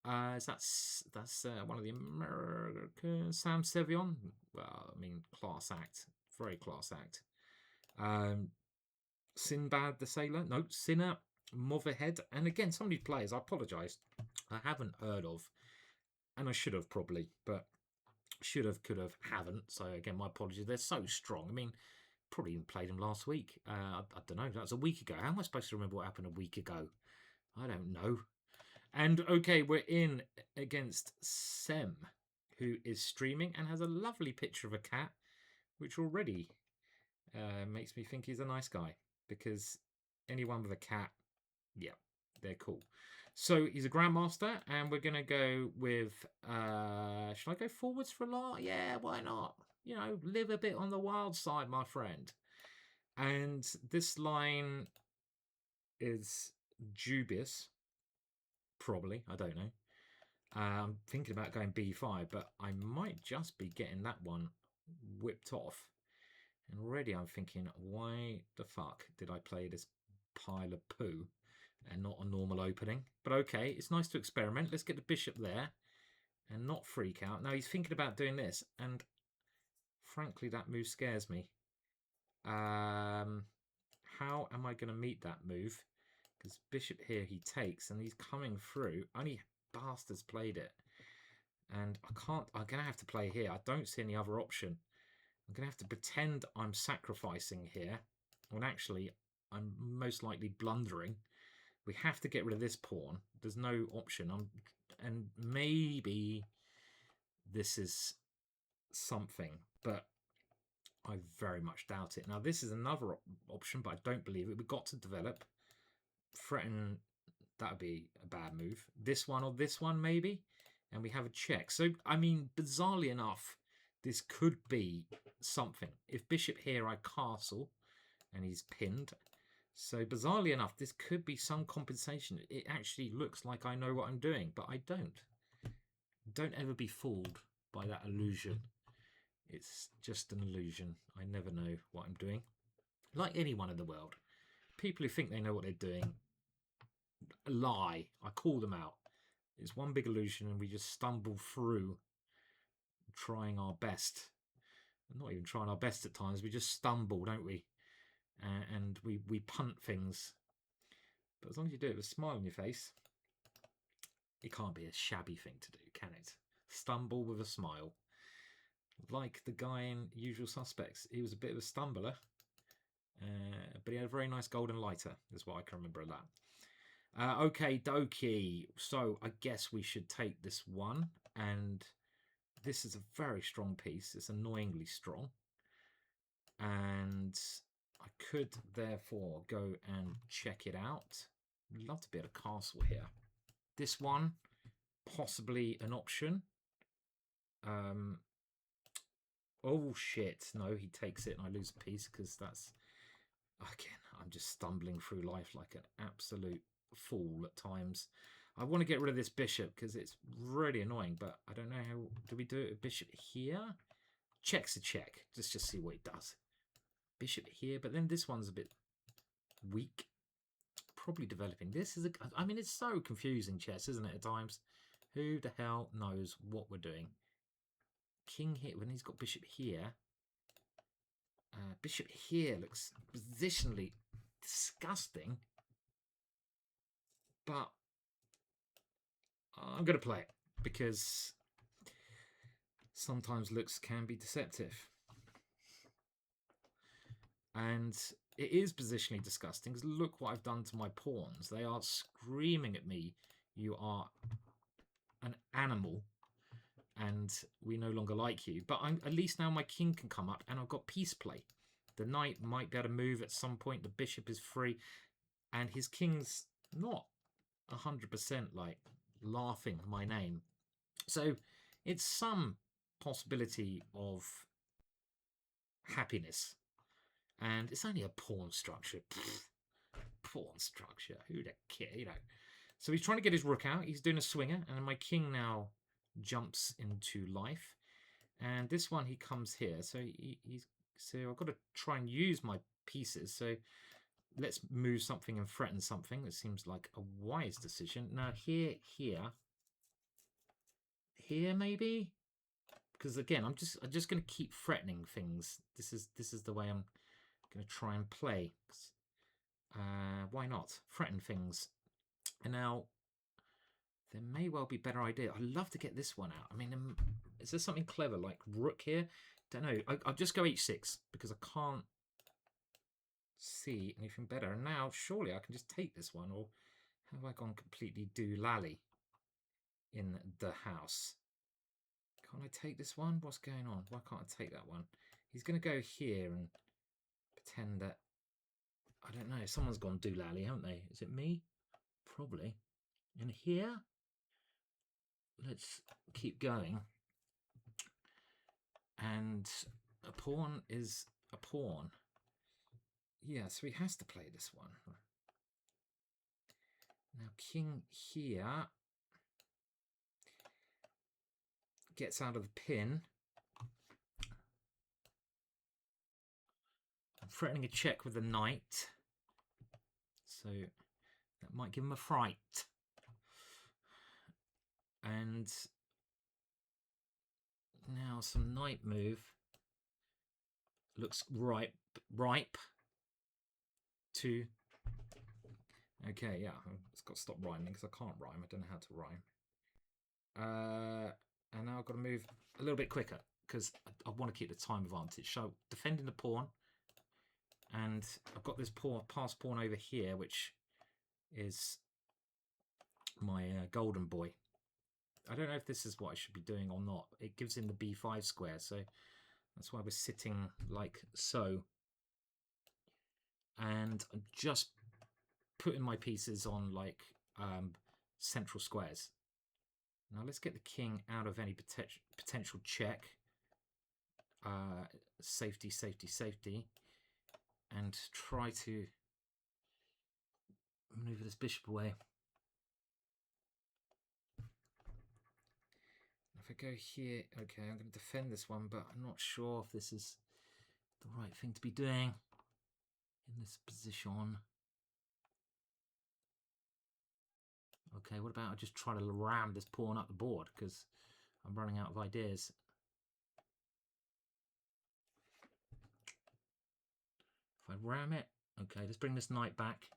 That's one of the American Sam Semyon. Well, I mean, class act, very class act. Sinbad the Sailor, no, Sinner, Motherhead, and again, some of these players, I apologise, I haven't heard of, and I should have probably, but should have, could have, haven't. So again, my apologies. They're so strong. I mean, probably even played them last week. I don't know. That was a week ago. How am I supposed to remember what happened a week ago? I don't know. And okay, we're in against Sem, who is streaming and has a lovely picture of a cat, which already makes me think he's a nice guy, because anyone with a cat, yeah, they're cool. So he's a Grandmaster, and we're going to go with, should I go forwards for a lot? Yeah, why not? You know, live a bit on the wild side, my friend. And this line is dubious. Probably, I don't know. I'm thinking about going b5, but I might just be getting that one whipped off. And already I'm thinking, why the fuck did I play this pile of poo and not a normal opening? But okay, it's nice to experiment. Let's get the bishop there and not freak out. Now he's thinking about doing this, and frankly, that move scares me. How am I going to meet that move? Because bishop here he takes, and he's coming through. Only bastards played it, and I can't. I'm going to have to play here. I don't see any other option. I'm going to have to pretend I'm sacrificing here, when actually I'm most likely blundering. We have to get rid of this pawn. There's no option. And maybe this is something, but I very much doubt it. Now this is another option, but I don't believe it. We've got to develop. Threaten, that would be a bad move. This one or this one maybe, and we have a check. So I mean, bizarrely enough, this could be something. If bishop here, I castle, and he's pinned. So bizarrely enough, this could be some compensation. It actually looks like I know what I'm doing, but I don't. Don't ever be fooled by that illusion. It's just an illusion. I never know what I'm doing. Like anyone in the world. People who think they know what they're doing lie. I call them out. It's one big illusion, and we just stumble through trying our best. Not even trying our best at times. We just stumble, don't we? And we punt things. But as long as you do it with a smile on your face, it can't be a shabby thing to do, can it? Stumble with a smile. Like the guy in Usual Suspects. He was a bit of a stumbler. But he had a very nice golden lighter, is what I can remember of that. Okay, dokie. So I guess we should take this one. And this is a very strong piece. It's annoyingly strong. And I could therefore go and check it out. I'd love to be at a castle here. This one, possibly an option. Oh shit, no, he takes it and I lose a piece, because that's, again, I'm just stumbling through life like an absolute fool at times. I want to get rid of this bishop because it's really annoying, but I don't know how. Do we do it with bishop here? Check's a check. Let's just see what it does. Bishop here, but then this one's a bit weak. Probably developing. This is I mean, it's so confusing chess, isn't it, at times? Who the hell knows what we're doing? King here, when he's got bishop here. Bishop here looks positionally disgusting. But I'm going to play it because sometimes looks can be deceptive. And it is positionally disgusting, because look what I've done to my pawns. They are screaming at me, you are an animal, and we no longer like you. But at least now my king can come up, and I've got peace play. The knight might be able to move at some point. The bishop is free, and his king's not 100% like laughing my name. So it's some possibility of happiness. And it's only a pawn structure. Pfft, pawn structure. Who'd care, you know. So he's trying to get his rook out. He's doing a swinger. And my king now jumps into life. And this one, he comes here. So so I've got to try and use my pieces. So let's move something and threaten something. That seems like a wise decision. Now here maybe? Because again, I'm just going to keep threatening things. This is the way I'm going to try and play. Why not threaten things? And now there may well be better idea. I'd love to get this one out. I mean, is there something clever like rook here? Don't know. I'll just go h6 because I can't see anything better. And now surely I can just take this one, or have I gone completely doolally in the house? Can't I take this one? What's going on? Why can't I take that one? He's going to go here and pretend that, I don't know, someone's gone doolally, haven't they? Is it me? Probably. And here, let's keep going. And a pawn is a pawn. Yeah, so he has to play this one. Now king here gets out of the pin. I'm threatening a check with the knight. So that might give him a fright. And now some knight move. Looks ripe to... Okay, yeah, it's got to stop rhyming because I can't rhyme. I don't know how to rhyme. And now I've got to move a little bit quicker because I want to keep the time advantage. So defending the pawn, and I've got this pass pawn over here, which is my golden boy. I don't know if this is what I should be doing or not. It gives him the b5 square, so that's why we're sitting like so. And I'm just putting my pieces on like central squares. Now let's get the king out of any potential check. Safety, safety, safety. And try to maneuver this bishop away. If I go here, okay, I'm going to defend this one, but I'm not sure if this is the right thing to be doing in this position. Okay, what about I just try to ram this pawn up the board because I'm running out of ideas. If I ram it, okay, let's bring this knight back.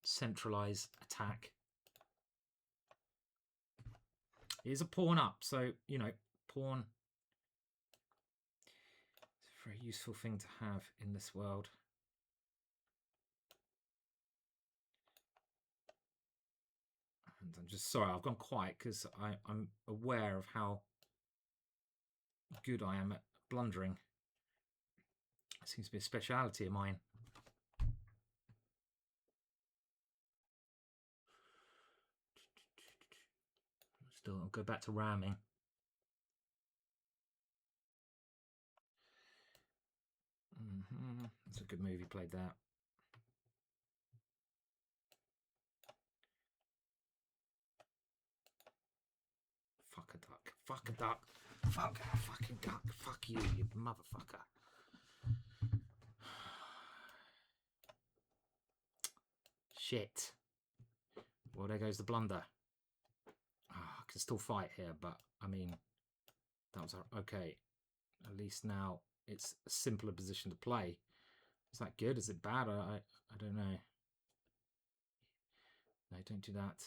Centralize attack. Here's a pawn up, so, you know, pawn. It's a very useful thing to have in this world. And I'm just sorry, I've gone quiet because I'm aware of how good I am at blundering. It seems to be a speciality of mine. Still, I'll go back to ramming. That's a good move, he played that. Fuck a duck. Fuck a duck. Fuck a fucking duck. Fuck you, you motherfucker. Shit. Well, there goes the blunder. Oh, I can still fight here, but I mean, that was okay. At least now it's a simpler position to play. Is that good? Is it bad? I don't know. No, don't do that.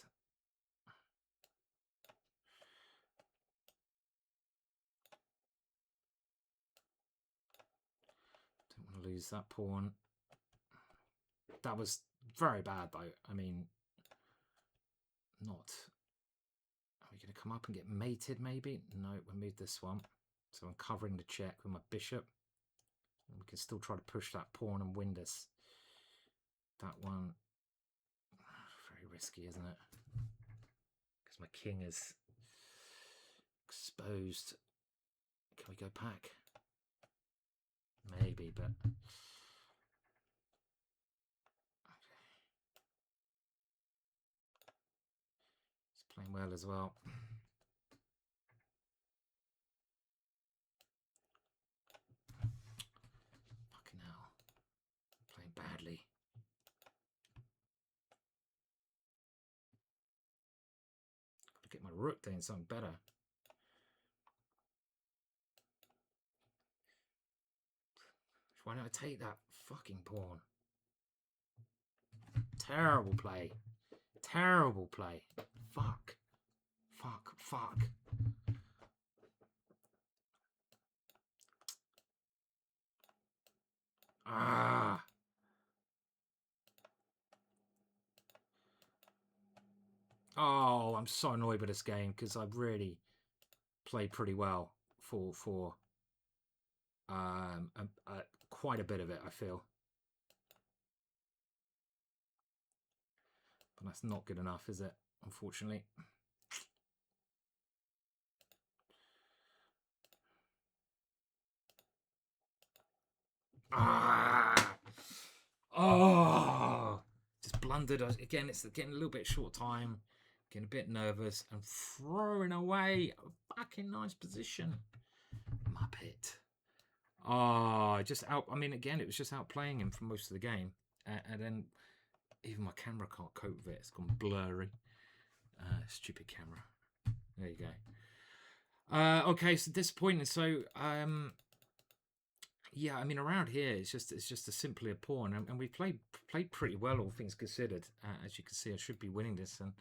lose that pawn. That was very bad, though. I mean, not... Are we going to come up and get mated, maybe? No, we'll move this one. So I'm covering the check with my bishop. And we can still try to push that pawn and win this. That one... Very risky, isn't it? Because my king is exposed. Can we go back? Maybe, but... He's playing well as well. Fucking hell. Playing badly. Gotta get my rook doing something better. Why don't I take that fucking pawn? Terrible play. Terrible play. Fuck. Fuck. Fuck. Ah. Oh, I'm so annoyed with this game because I've really played pretty well for quite a bit of it, I feel. But that's not good enough, is it? Unfortunately. Ah! Oh! Just blundered. Again, it's getting a little bit short time. Getting a bit nervous and throwing away a fucking nice position. Muppet. Oh, just out. I mean, again, it was just outplaying him for most of the game. And then even my camera can't cope with it. It's gone blurry. Stupid camera. There you go. Okay, so disappointing. So, yeah, I mean, around here, it's just a simply a pawn. And we played pretty well, all things considered. As you can see, I should be winning this. And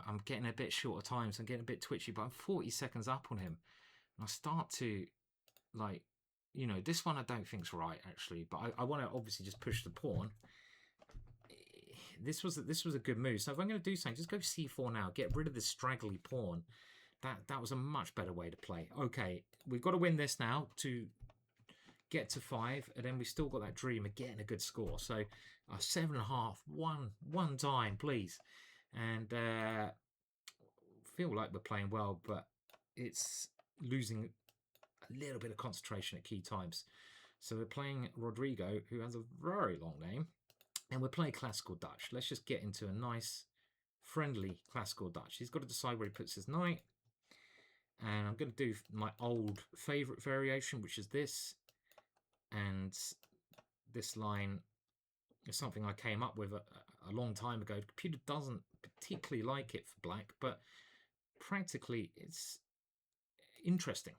I'm getting a bit short of time, so I'm getting a bit twitchy. But I'm 40 seconds up on him. And I start to... like, you know, this one I don't think's right, actually, but I want to obviously just push the pawn. This was a good move. So if I'm going to do something, just go c4 now. Get rid of this straggly pawn. That was a much better way to play. Okay, we've got to win this now to get to 5, and then we still got that dream of getting a good score. So 7.5, one time, please. And feel like we're playing well, but it's losing a little bit of concentration at key times. So we're playing Rodrigo, who has a very long name, and we're playing classical Dutch. Let's just get into a nice, friendly classical Dutch. He's got to decide where he puts his knight, and I'm going to do my old favourite variation, which is this, and this line is something I came up with a long time ago. The computer doesn't particularly like it for black, but practically it's interesting.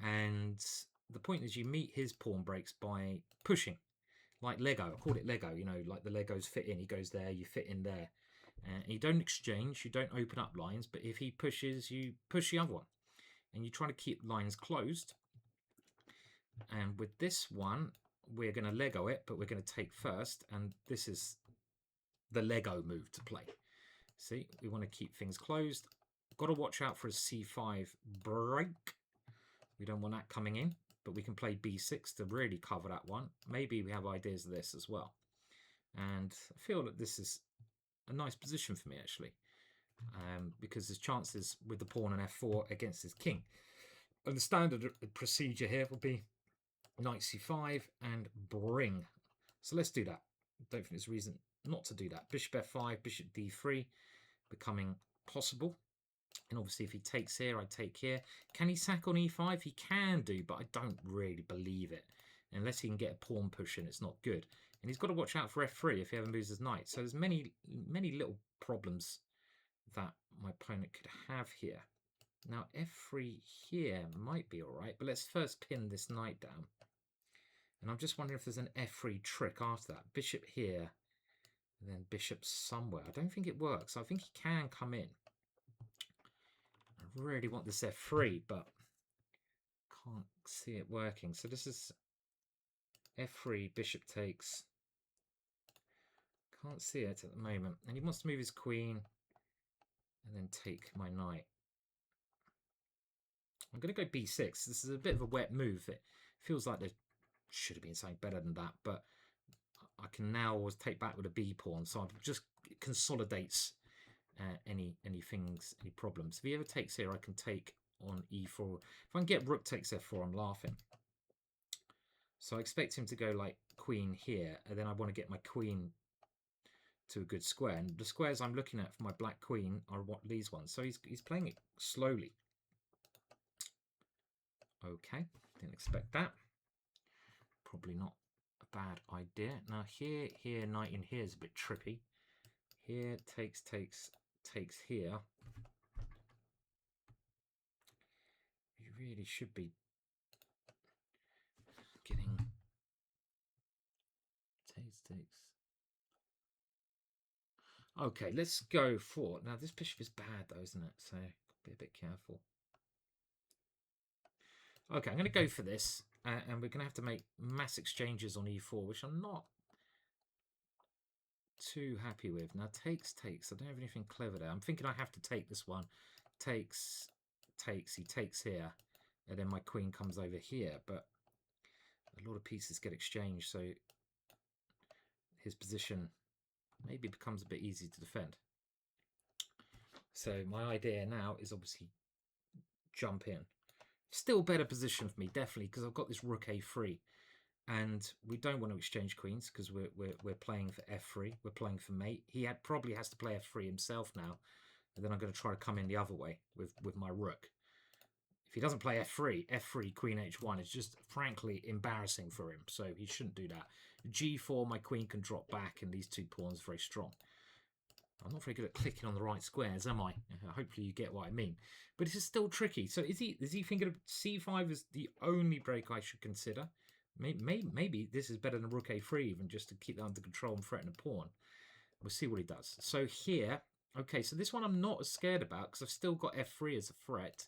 And the point is you meet his pawn breaks by pushing, like Lego. I call it Lego, you know, like the Legos fit in. He goes there, you fit in there. And you don't exchange, you don't open up lines, but if he pushes, you push the other one. And you try to keep lines closed. And with this one, we're going to Lego it, but we're going to take first. And this is the Lego move to play. See, we want to keep things closed. Got to watch out for a c5 break. We don't want that coming in, but we can play b6 to really cover that one. Maybe we have ideas of this as well. And I feel that this is a nice position for me, actually, because there's chances with the pawn and f4 against his king. And the standard procedure here will be knight c5 and bring. So let's do that. I don't think there's reason not to do that. Bishop f5, bishop d3 becoming possible. And obviously, if he takes here, I take here. Can he sack on e5? He can do, but I don't really believe it. Unless he can get a pawn push in, it's not good. And he's got to watch out for f3 if he ever moves his knight. So there's many little problems that my opponent could have here. Now, f3 here might be all right, but let's first pin this knight down. And I'm just wondering if there's an f3 trick after that. Bishop here, and then bishop somewhere. I don't think it works. I think he can come in. I really want this f3, but can't see it working. So this is f3, bishop takes. Can't see it at the moment. And he wants to move his queen and then take my knight. I'm going to go b6. This is a bit of a wet move. It feels like there should have been something better than that, but I can now always take back with a b pawn, so it just consolidates any problems. If he ever takes here, I can take on e4. If I can get rook takes f4, I'm laughing. So I expect him to go like queen here, and then I want to get my queen to a good square. And the squares I'm looking at for my black queen are what these ones. So he's playing it slowly. Okay, didn't expect that. Probably not a bad idea. Now here, knight in here is a bit trippy. Here, takes here. You really should be getting takes. Okay, let's go for, now this bishop is bad though, isn't it? So be a bit careful. Okay, I'm going to go for this, and we're going to have to make mass exchanges on e4, which I'm not too happy with. Now takes. I don't have anything clever there. I'm thinking I have to take this one. Takes. He takes here, and then my queen comes over here. But a lot of pieces get exchanged, so his position maybe becomes a bit easy to defend. So my idea now is obviously jump in. Still better position for me, definitely, because I've got this rook a3. And we don't want to exchange queens because we're playing for f3. We're playing for mate. He probably has to play f3 himself now. And then I'm going to try to come in the other way with my rook. If he doesn't play f3, queen h1 is just frankly embarrassing for him. So he shouldn't do that. g4, my queen can drop back, and these two pawns are very strong. I'm not very good at clicking on the right squares, am I? Hopefully you get what I mean. But this is still tricky. So is he thinking of c5 as the only break I should consider? Maybe this is better than rook a3 even, just to keep that under control and threaten a pawn. We'll see what he does. So here, okay, so this one I'm not as scared about because I've still got f3 as a threat.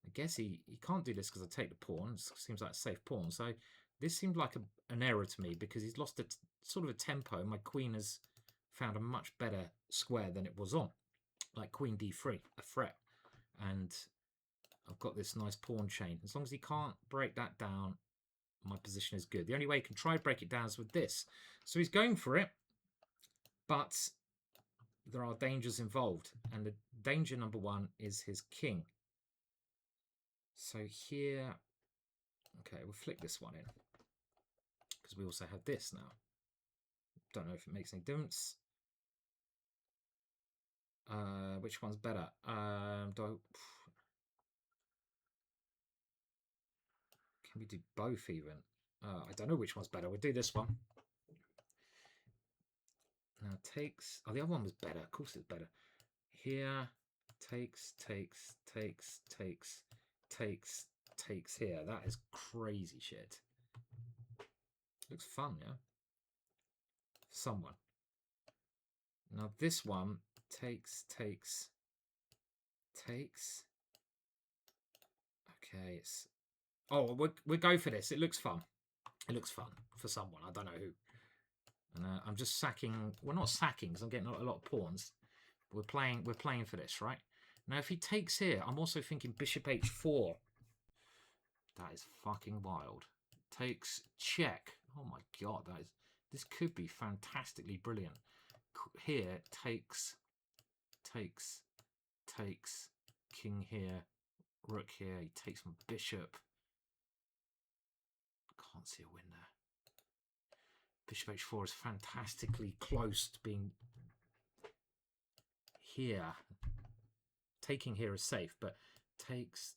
I guess he can't do this because I take the pawn. It seems like a safe pawn. So this seemed like an error to me because he's lost sort of a tempo. My queen has found a much better square than it was on, like queen d3, a threat. And I've got this nice pawn chain. As long as he can't break that down, my position is good. The only way he can try to break it down is with this. So he's going for it, but there are dangers involved. And the danger number one is his king. So here, okay, we'll flick this one in because we also have this now. Don't know if it makes any difference. Which one's better? Can we do both even? I don't know which one's better. We'll do this one. Now takes. Oh, the other one was better. Of course it's better. Here, takes here. That is crazy shit. Looks fun, yeah? For someone. Now this one, takes. Okay, it's... Oh, we'll go for this. It looks fun. It looks fun for someone. I don't know who. And I'm just sacking... Well, not sacking, because I'm getting a lot of pawns. We're playing for this, right? Now, if he takes here, I'm also thinking bishop h4. That is fucking wild. Takes check. Oh my god, this could be fantastically brilliant. Here, takes, king here, rook here. He takes my bishop. Can't see a win there. Bishop h4 is fantastically close to being here. Taking here is safe, but takes,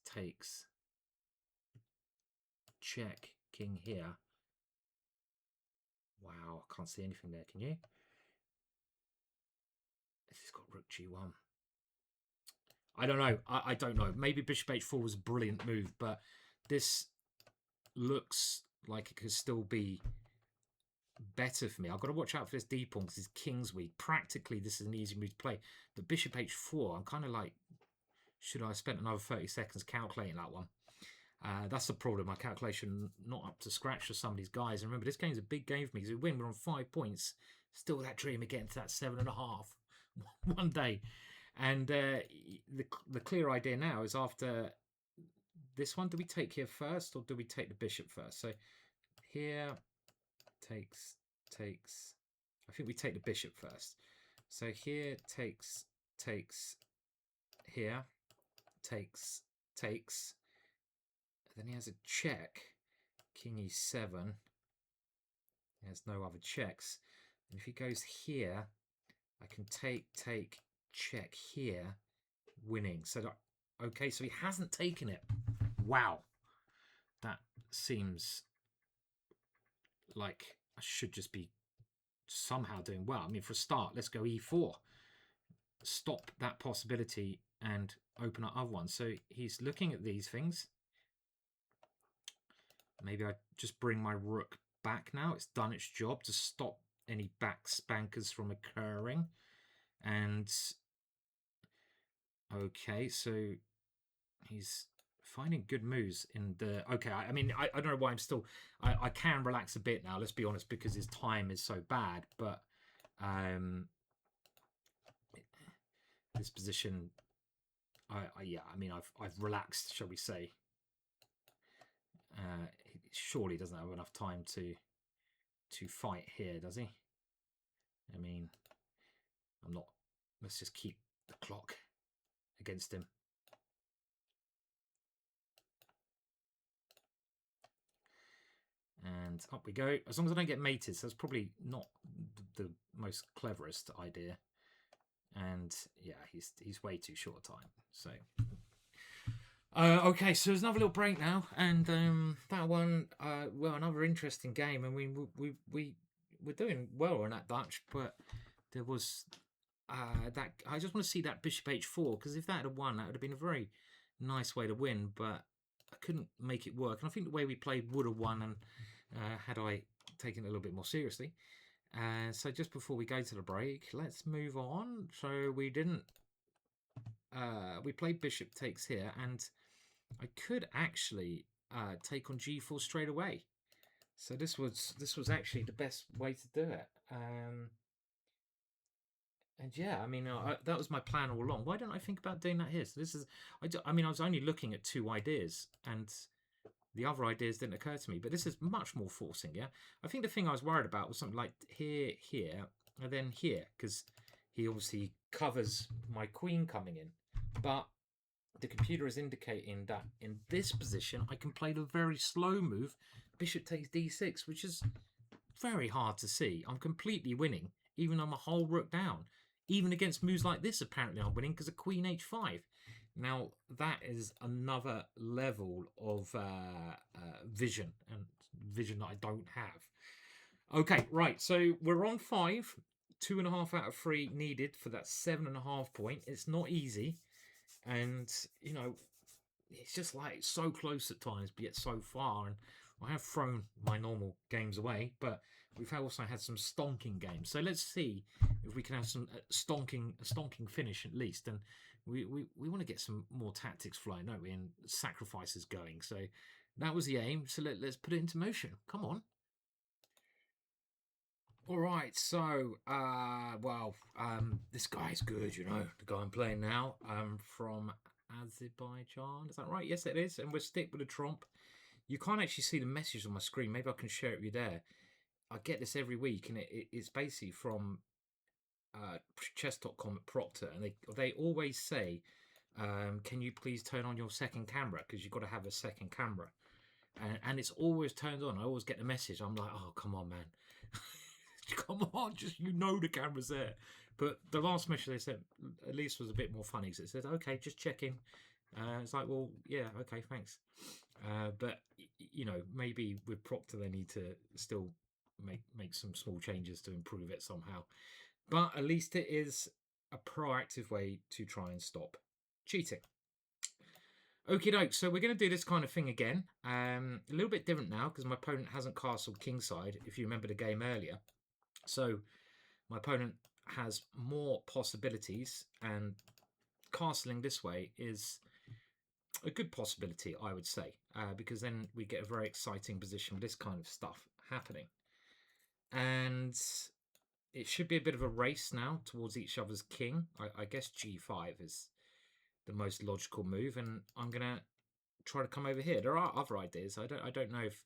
check, king here. Wow, I can't see anything there, can you? This has got rook g1. I don't know. I don't know. Maybe bishop h4 was a brilliant move, but this looks like it could still be better for me. I've got to watch out for this d pawn because his king's weak. Practically, this is an easy move to play. But bishop h4, I'm kind of like, should I have spent another 30 seconds calculating that one? That's the problem. My calculation not up to scratch for some of these guys. And remember, this game's a big game for me. So we win, we're on 5 points. Still that dream of getting to that 7.5 one day. And the clear idea now is after this one, do we take here first or do we take the bishop first? So here takes. I think we take the bishop first. So here takes here takes. Then he has a check. King e7. He has no other checks. And if he goes here, I can take, check here, winning. So that, okay, so he hasn't taken it. Wow. That seems like I should just be somehow doing well. I mean, for a start, let's go e4. Stop that possibility and open up other ones. So he's looking at these things. Maybe I just bring my rook back now. It's done its job to stop any back spankers from occurring. And okay, so he's finding good moves in the... Okay, I mean, I don't know why I'm still... I can relax a bit now, let's be honest, because his time is so bad. But this position... yeah, I mean, I've relaxed, shall we say. Surely doesn't have enough time to fight here, does he? I mean, I'm not... Let's just keep the clock against him. And up we go. As long as I don't get mated, so that's probably not the most cleverest idea. And yeah, he's way too short a time. So okay, so there's another little break now, and that one, well, another interesting game. I mean, we're doing well on that Dutch, but there was that. I just want to see that bishop h4, because if that had won, that would have been a very nice way to win. But I couldn't make it work, and I think the way we played would have won, and had I taken it a little bit more seriously. So just before we go to the break, let's move on. So we didn't. We played bishop takes here, and I could actually take on g4 straight away. So this was actually the best way to do it. And yeah, I mean, that was my plan all along. Why didn't I think about doing that here? So this is, I mean, I was only looking at 2 ideas, and the other ideas didn't occur to me. But this is much more forcing, yeah? I think the thing I was worried about was something like here, and then here, because he obviously covers my queen coming in. But the computer is indicating that in this position, I can play the very slow move, bishop takes d6, which is very hard to see. I'm completely winning, even though I'm a whole rook down. Even against moves like this, apparently I'm winning because of queen h5. Now, that is another level of vision, and vision that I don't have. Okay, right, so we're on 5. 2.5 out of 3 needed for that 7.5 point. It's not easy. And, you know, it's just like so close at times, but yet so far. And I have thrown my normal games away, but we've also had some stonking games. So let's see if we can have some stonking finish at least. And we want to get some more tactics flying, don't we? And sacrifices going. So that was the aim. So let's put it into motion. Come on. All right, so this guy's good, you know, the guy I'm playing now. From Azerbaijan, is that right? Yes, it is, and we'll stick with the Tromp. You can't actually see the message on my screen. Maybe I can share it with you there. I get this every week, and it's basically from chess.com at Proctor, and they always say, can you please turn on your second camera, because you've got to have a second camera, and it's always turned on. I always get the message. I'm like, oh, come on, man. Come on, just, you know, the camera's there. But the last message they sent at least was a bit more funny, because it said, okay, just checking. It's like, well, yeah, okay, thanks. But, you know, maybe with Proctor they need to still make some small changes to improve it somehow. But at least it is a proactive way to try and stop cheating. Okie doke, so we're going to do this kind of thing again. A little bit different now, because my opponent hasn't castled kingside, if you remember the game earlier. So my opponent has more possibilities, and castling this way is a good possibility, I would say, because then we get a very exciting position with this kind of stuff happening. And it should be a bit of a race now towards each other's king. I guess g5 is the most logical move, and I'm going to try to come over here. There are other ideas. I don't know if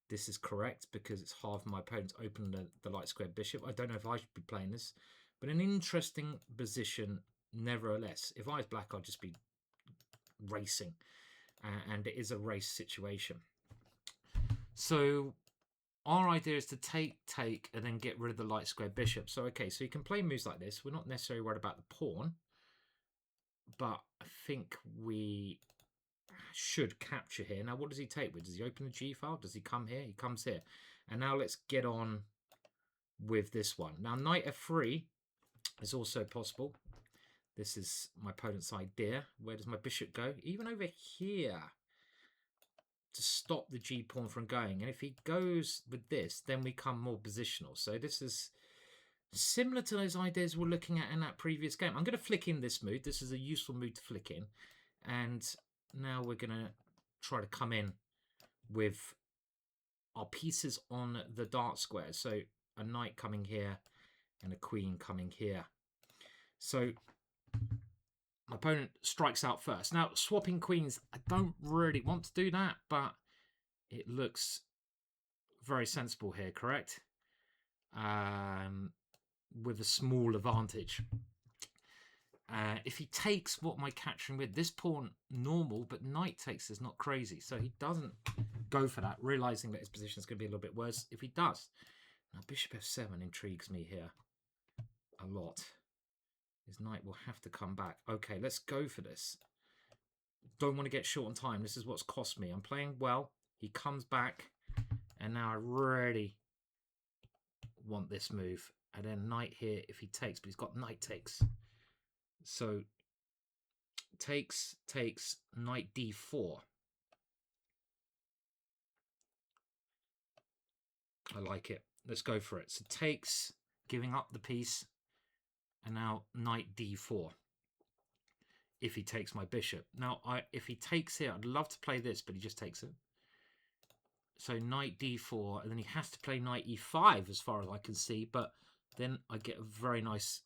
this is correct because it's half my opponent's opened the light square bishop. I don't know if I should be playing this, but an interesting position nevertheless. If I was black, I'd just be racing, and it is a race situation. So our idea is to take, and then get rid of the light square bishop. So, okay, so you can play moves like this. We're not necessarily worried about the pawn, but I think we should capture here. Now, what does he take with? Does he open the G file? Does he come here? He comes here. And now let's get on with this one. Now, knight f3 is also possible. This is my opponent's idea. Where does my bishop go? Even over here to stop the G pawn from going. And if he goes with this, then we come more positional. So this is similar to those ideas we're looking at in that previous game. I'm going to flick in this move. This is a useful move to flick in. And now we're going to try to come in with our pieces on the dark square. So a knight coming here and a queen coming here. So my opponent strikes out first. Now, swapping queens, I don't really want to do that, but it looks very sensible here, correct? With a small advantage. If he takes, what am I catching with? This pawn, normal, but knight takes is not crazy. So he doesn't go for that, realizing that his position is going to be a little bit worse if he does. Now, bishop f7 intrigues me here a lot. His knight will have to come back. Okay, let's go for this. Don't want to get short on time. This is what's cost me. I'm playing well. He comes back. And now I really want this move. And then knight here if he takes. But he's got knight takes. So takes, knight d4. I like it. Let's go for it. So takes, giving up the piece. And now knight d4 if he takes my bishop. Now, if he takes here, I'd love to play this, but he just takes it. So knight d4, and then he has to play knight e5 as far as I can see, but then I get a very nice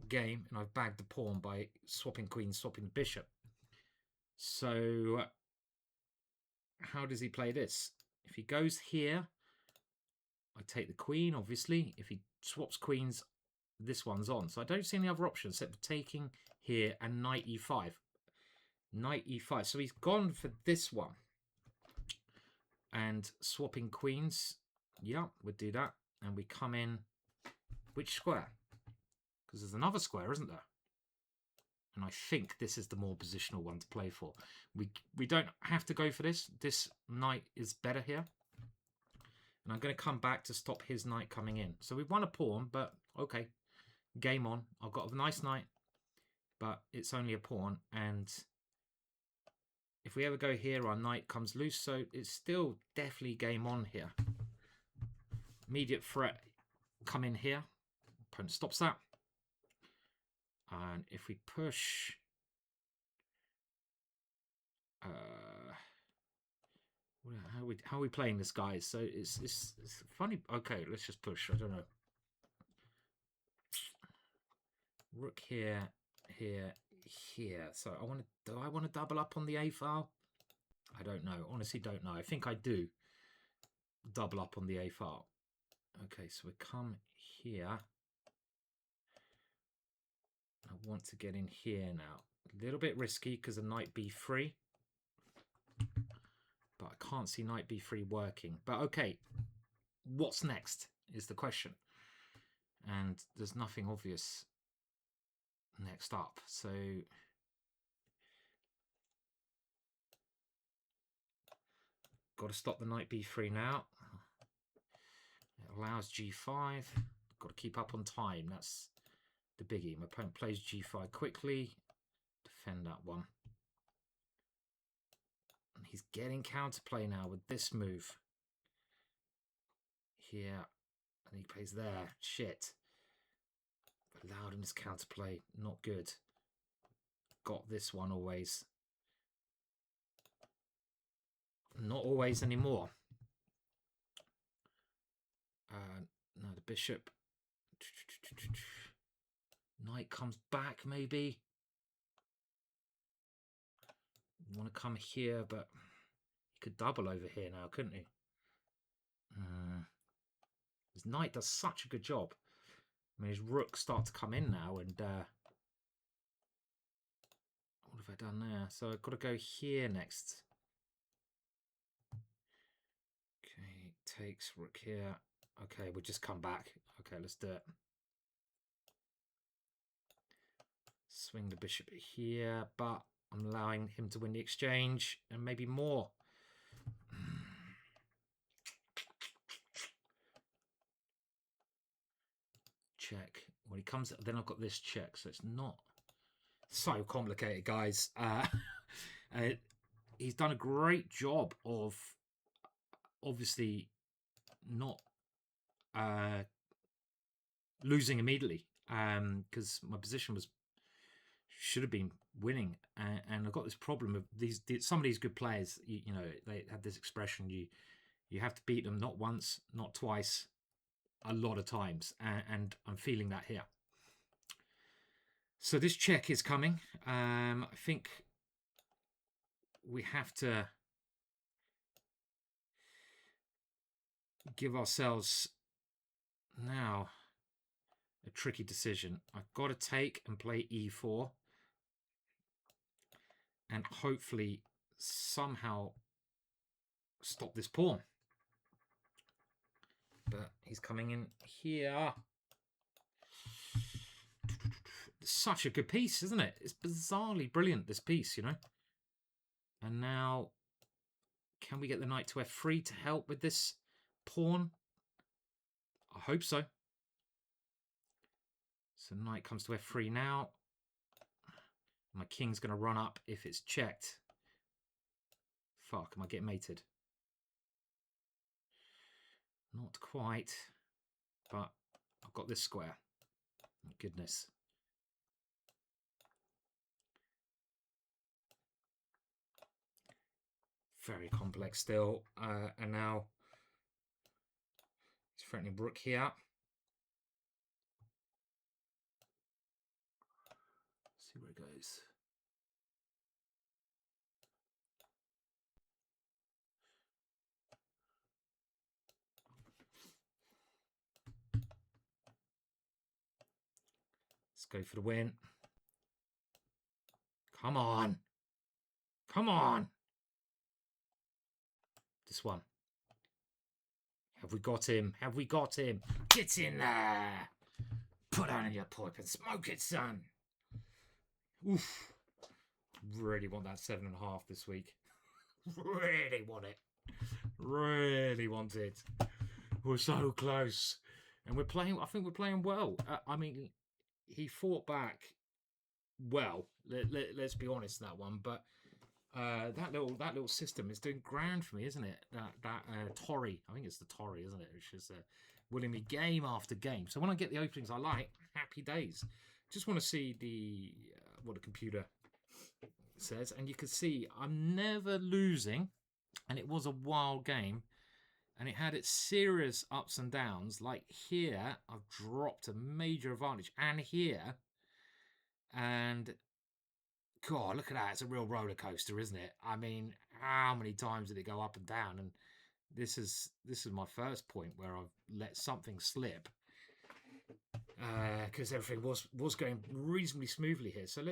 game, and I've bagged the pawn by swapping queen, swapping the bishop. So how does he play this? If he goes here, I take the queen, obviously. If he swaps queens, this one's on. So I don't see any other options except for taking here and knight e5. Knight e5. So he's gone for this one. And swapping queens. Yeah, we'll do that. And we come in. Which square? Because there's another square, isn't there? And I think this is the more positional one to play for. We don't have to go for this. This knight is better here. And I'm going to come back to stop his knight coming in. So we've won a pawn, but okay. Game on. I've got a nice knight, but it's only a pawn. And if we ever go here, our knight comes loose. So it's still definitely game on here. Immediate threat. Come in here. Opponent stops that. And if we push... how are we playing this, guys? So it's funny. Okay, let's just push. I don't know. Rook here, here, here. So do I want to double up on the A file? I don't know. Honestly, don't know. I think I do double up on the A file. Okay, so we come here. I want to get in here now. A little bit risky because of knight b3. But I can't see knight b3 working. But okay, what's next is the question. And there's nothing obvious next up. So got to stop the knight b3 now. It allows g5. Got to keep up on time. That's the biggie. My opponent plays g5 quickly. Defend that one. And he's getting counterplay now with this move. Here. And he plays there. Shit. Allowed him this counterplay. Not good. Got this one always. Not always anymore. No, the bishop. Knight comes back, maybe. Want to come here, but he could double over here now, couldn't he? His knight does such a good job. I mean, his rooks start to come in now, and what have I done there? So I've got to go here next. Okay, takes rook here. Okay, we'll just come back. Okay, let's do it. Swing the bishop here, but I'm allowing him to win the exchange and maybe more. Check. When he comes, then I've got this check, so it's not so complicated, guys. He's done a great job of obviously not losing immediately, because my position should have been winning, and I've got this problem of some of these good players. You know, they have this expression: you have to beat them not once, not twice, a lot of times, and I'm feeling that here. So this check is coming. I think we have to give ourselves now a tricky decision. I've got to take and play e4 and hopefully somehow stop this pawn. But he's coming in here. Such a good piece, isn't it? It's bizarrely brilliant, this piece, you know. And now, can we get the knight to f3 to help with this pawn? I hope so. So knight comes to f3 now. My king's going to run up if it's checked. Fuck, am I getting mated? Not quite, but I've got this square. Oh, goodness. Very complex still. And now he's threatening rook here. See where it goes. Let's go for the win. Come on. Come on. This one. Have we got him? Have we got him? Get in there. Put on your pipe and smoke it, son. Oof. Really want that 7.5 this week. Really want it. Really want it. We're so close. And we're playing, I think we're playing well. I mean, he fought back well. Let's be honest, that one. But that little system is doing grand for me, isn't it? That Torre, I think it's the Torre, isn't it? It's just winning me game after game. So when I get the openings I like, happy days. Just want to see the what the computer says, and you can see I'm never losing, and it was a wild game, and it had its serious ups and downs. Like here, I've dropped a major advantage, and here, and God, look at that. It's a real roller coaster, isn't it? I mean, how many times did it go up and down? And this is my first point where I've let something slip, because everything was going reasonably smoothly here. So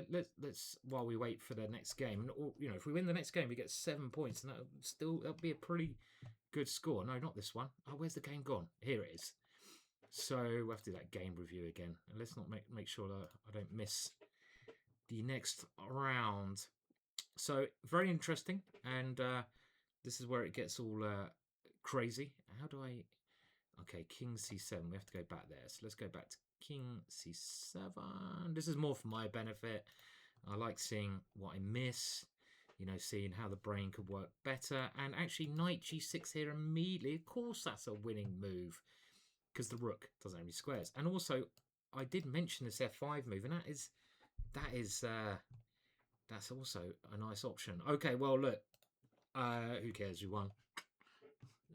let's while we wait for the next game, and you know, if we win the next game, we get 7 points, and that'll be a pretty good score. No, not this one. Oh, where's the game gone? Here it is. So we have to do that game review again, and let's not make sure that I don't miss the next round. So very interesting, and this is where it gets all crazy. How do I? Okay, King C7. We have to go back there. So let's go back to King C7. This is more for my benefit. I like seeing what I miss. You know, seeing how the brain could work better. And actually, Knight G6 here immediately. Of course, that's a winning move because the rook doesn't have any squares. And also, I did mention this F5 move, and that's also a nice option. Okay, well, look, Who cares? We won.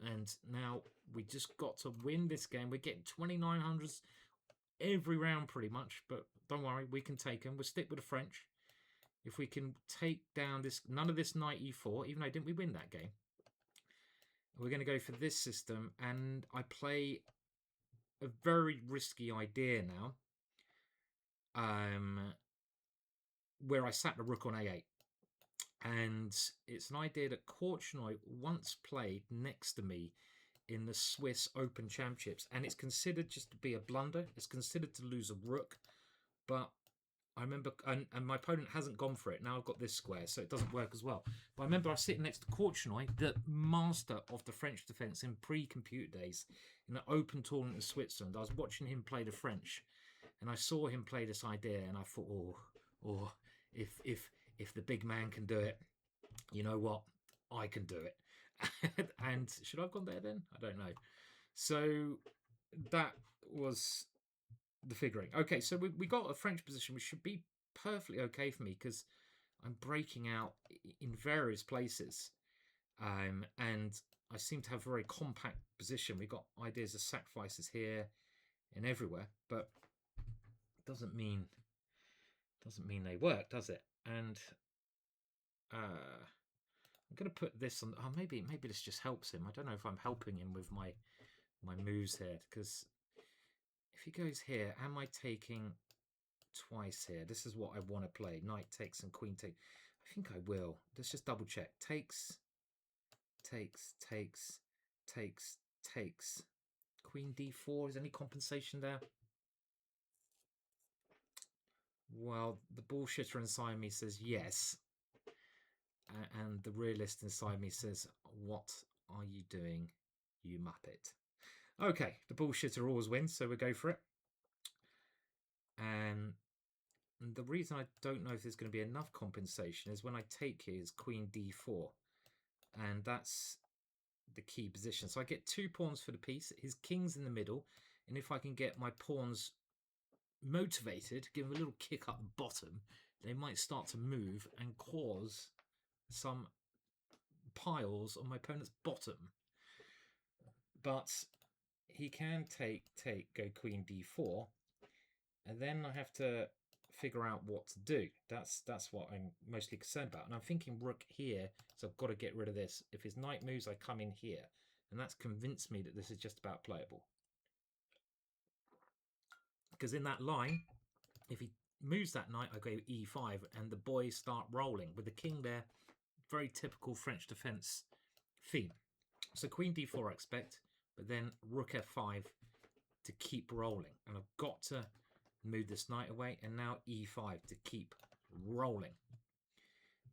And now we just got to win this game. We're getting 2900s every round pretty much, but don't worry, we can take them. We'll stick with the French. If we can take down this, none of this knight e4, even though didn't we win that game? We're going to go for this system, and I play a very risky idea now, where I sat the rook on a8. And it's an idea that Korchnoi once played next to me in the Swiss Open Championships, and it's considered just to be a blunder. It's considered to lose a rook, but I remember, and my opponent hasn't gone for it. Now I've got this square, so it doesn't work as well. But I remember I was sitting next to Korchnoi, the master of the French defence in pre-computer days, in an open tournament in Switzerland. I was watching him play the French, and I saw him play this idea, and I thought, oh, if the big man can do it, you know what? I can do it. And should I have gone there then? I don't know. So that was the figuring. Okay, so we got a French position, which should be perfectly okay for me because I'm breaking out in various places. And I seem to have a very compact position. We've got ideas of sacrifices here and everywhere, but it doesn't mean they work, does it? And I'm going to put this on. Oh, maybe this just helps him. I don't know if I'm helping him with my moves here, because if he goes here, am I taking twice here? This is what I want to play. Knight takes and queen takes. I think I will. Let's just double check. Takes. Queen d4. Is any compensation there? Well, the bullshitter inside me says yes. And the realist inside me says, what are you doing, you muppet? Okay, the bullshitter always wins, so we'll go for it. And the reason I don't know if there's going to be enough compensation is when I take his queen d4. And that's the key position. So I get 2 pawns for the piece. His king's in the middle. And if I can get my pawns motivated, give them a little kick up the bottom, they might start to move and cause some piles on my opponent's bottom. But he can go queen d4, and then I have to figure out what to do. That's what I'm mostly concerned about. And I'm thinking rook here, so I've got to get rid of this. If his knight moves, I come in here, and that's convinced me that this is just about playable. Because in that line, if he moves that knight, I go e5, and the boys start rolling with the king there. Very typical French defense theme. So queen d4 I expect, but then rook f5 to keep rolling. And I've got to move this knight away, and now e5 to keep rolling.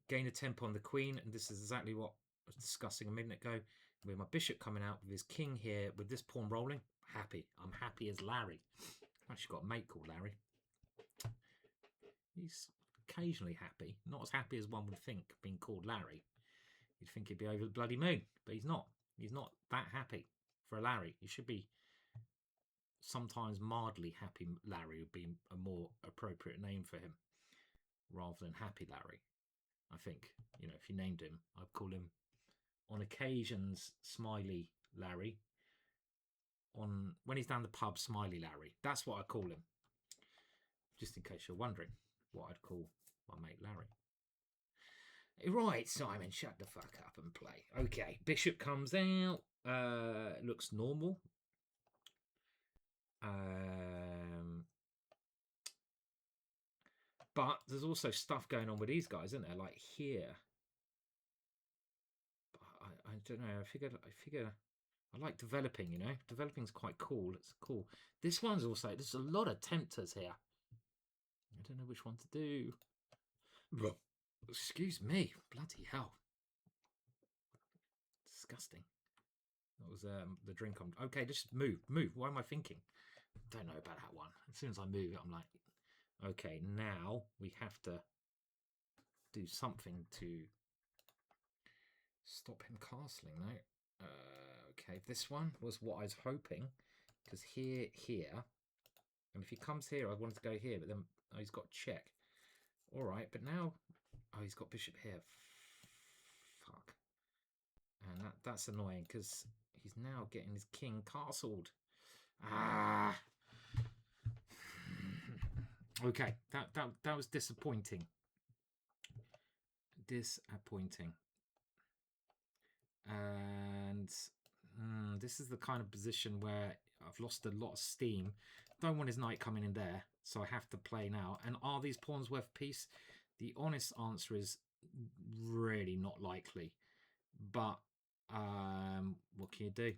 Gain a tempo on the queen, and this is exactly what I was discussing a minute ago. With my bishop coming out with his king here, with this pawn rolling, happy. I'm happy as Larry. I've actually got a mate called Larry. He's occasionally happy, not as happy as one would think being called Larry. You'd think he'd be over the bloody moon, but he's not. He's not that happy for a Larry. He should be sometimes mildly happy. Larry would be a more appropriate name for him rather than Happy Larry. I think, you know, if you named him, I'd call him on occasions Smiley Larry. When he's down the pub, Smiley Larry. That's what I call him. Just in case you're wondering what I'd call my mate Larry. Right, Simon, shut the fuck up and play. Okay, bishop comes out. Looks normal. But there's also stuff going on with these guys, isn't there? Like here. I don't know. I figured I like developing, you know. Developing's quite cool. It's cool. This one's also, there's a lot of tempters here. I don't know which one to do. Excuse me. Bloody hell. Disgusting. That was the drink on. Okay, just move. Why am I thinking? Don't know about that one. As soon as I move it, I'm like, okay, now we have to do something to stop him castling now. Okay, this one was what I was hoping. Because here. And if he comes here, I wanted to go here, but then he's got check. All right, but now, he's got bishop here. Fuck. And that's annoying because he's now getting his king castled. Ah. Okay, that was disappointing. Disappointing. And this is the kind of position where I've lost a lot of steam. Don't want his knight coming in there, so I have to play now. And are these pawns worth peace? The honest answer is really not likely. But what can you do?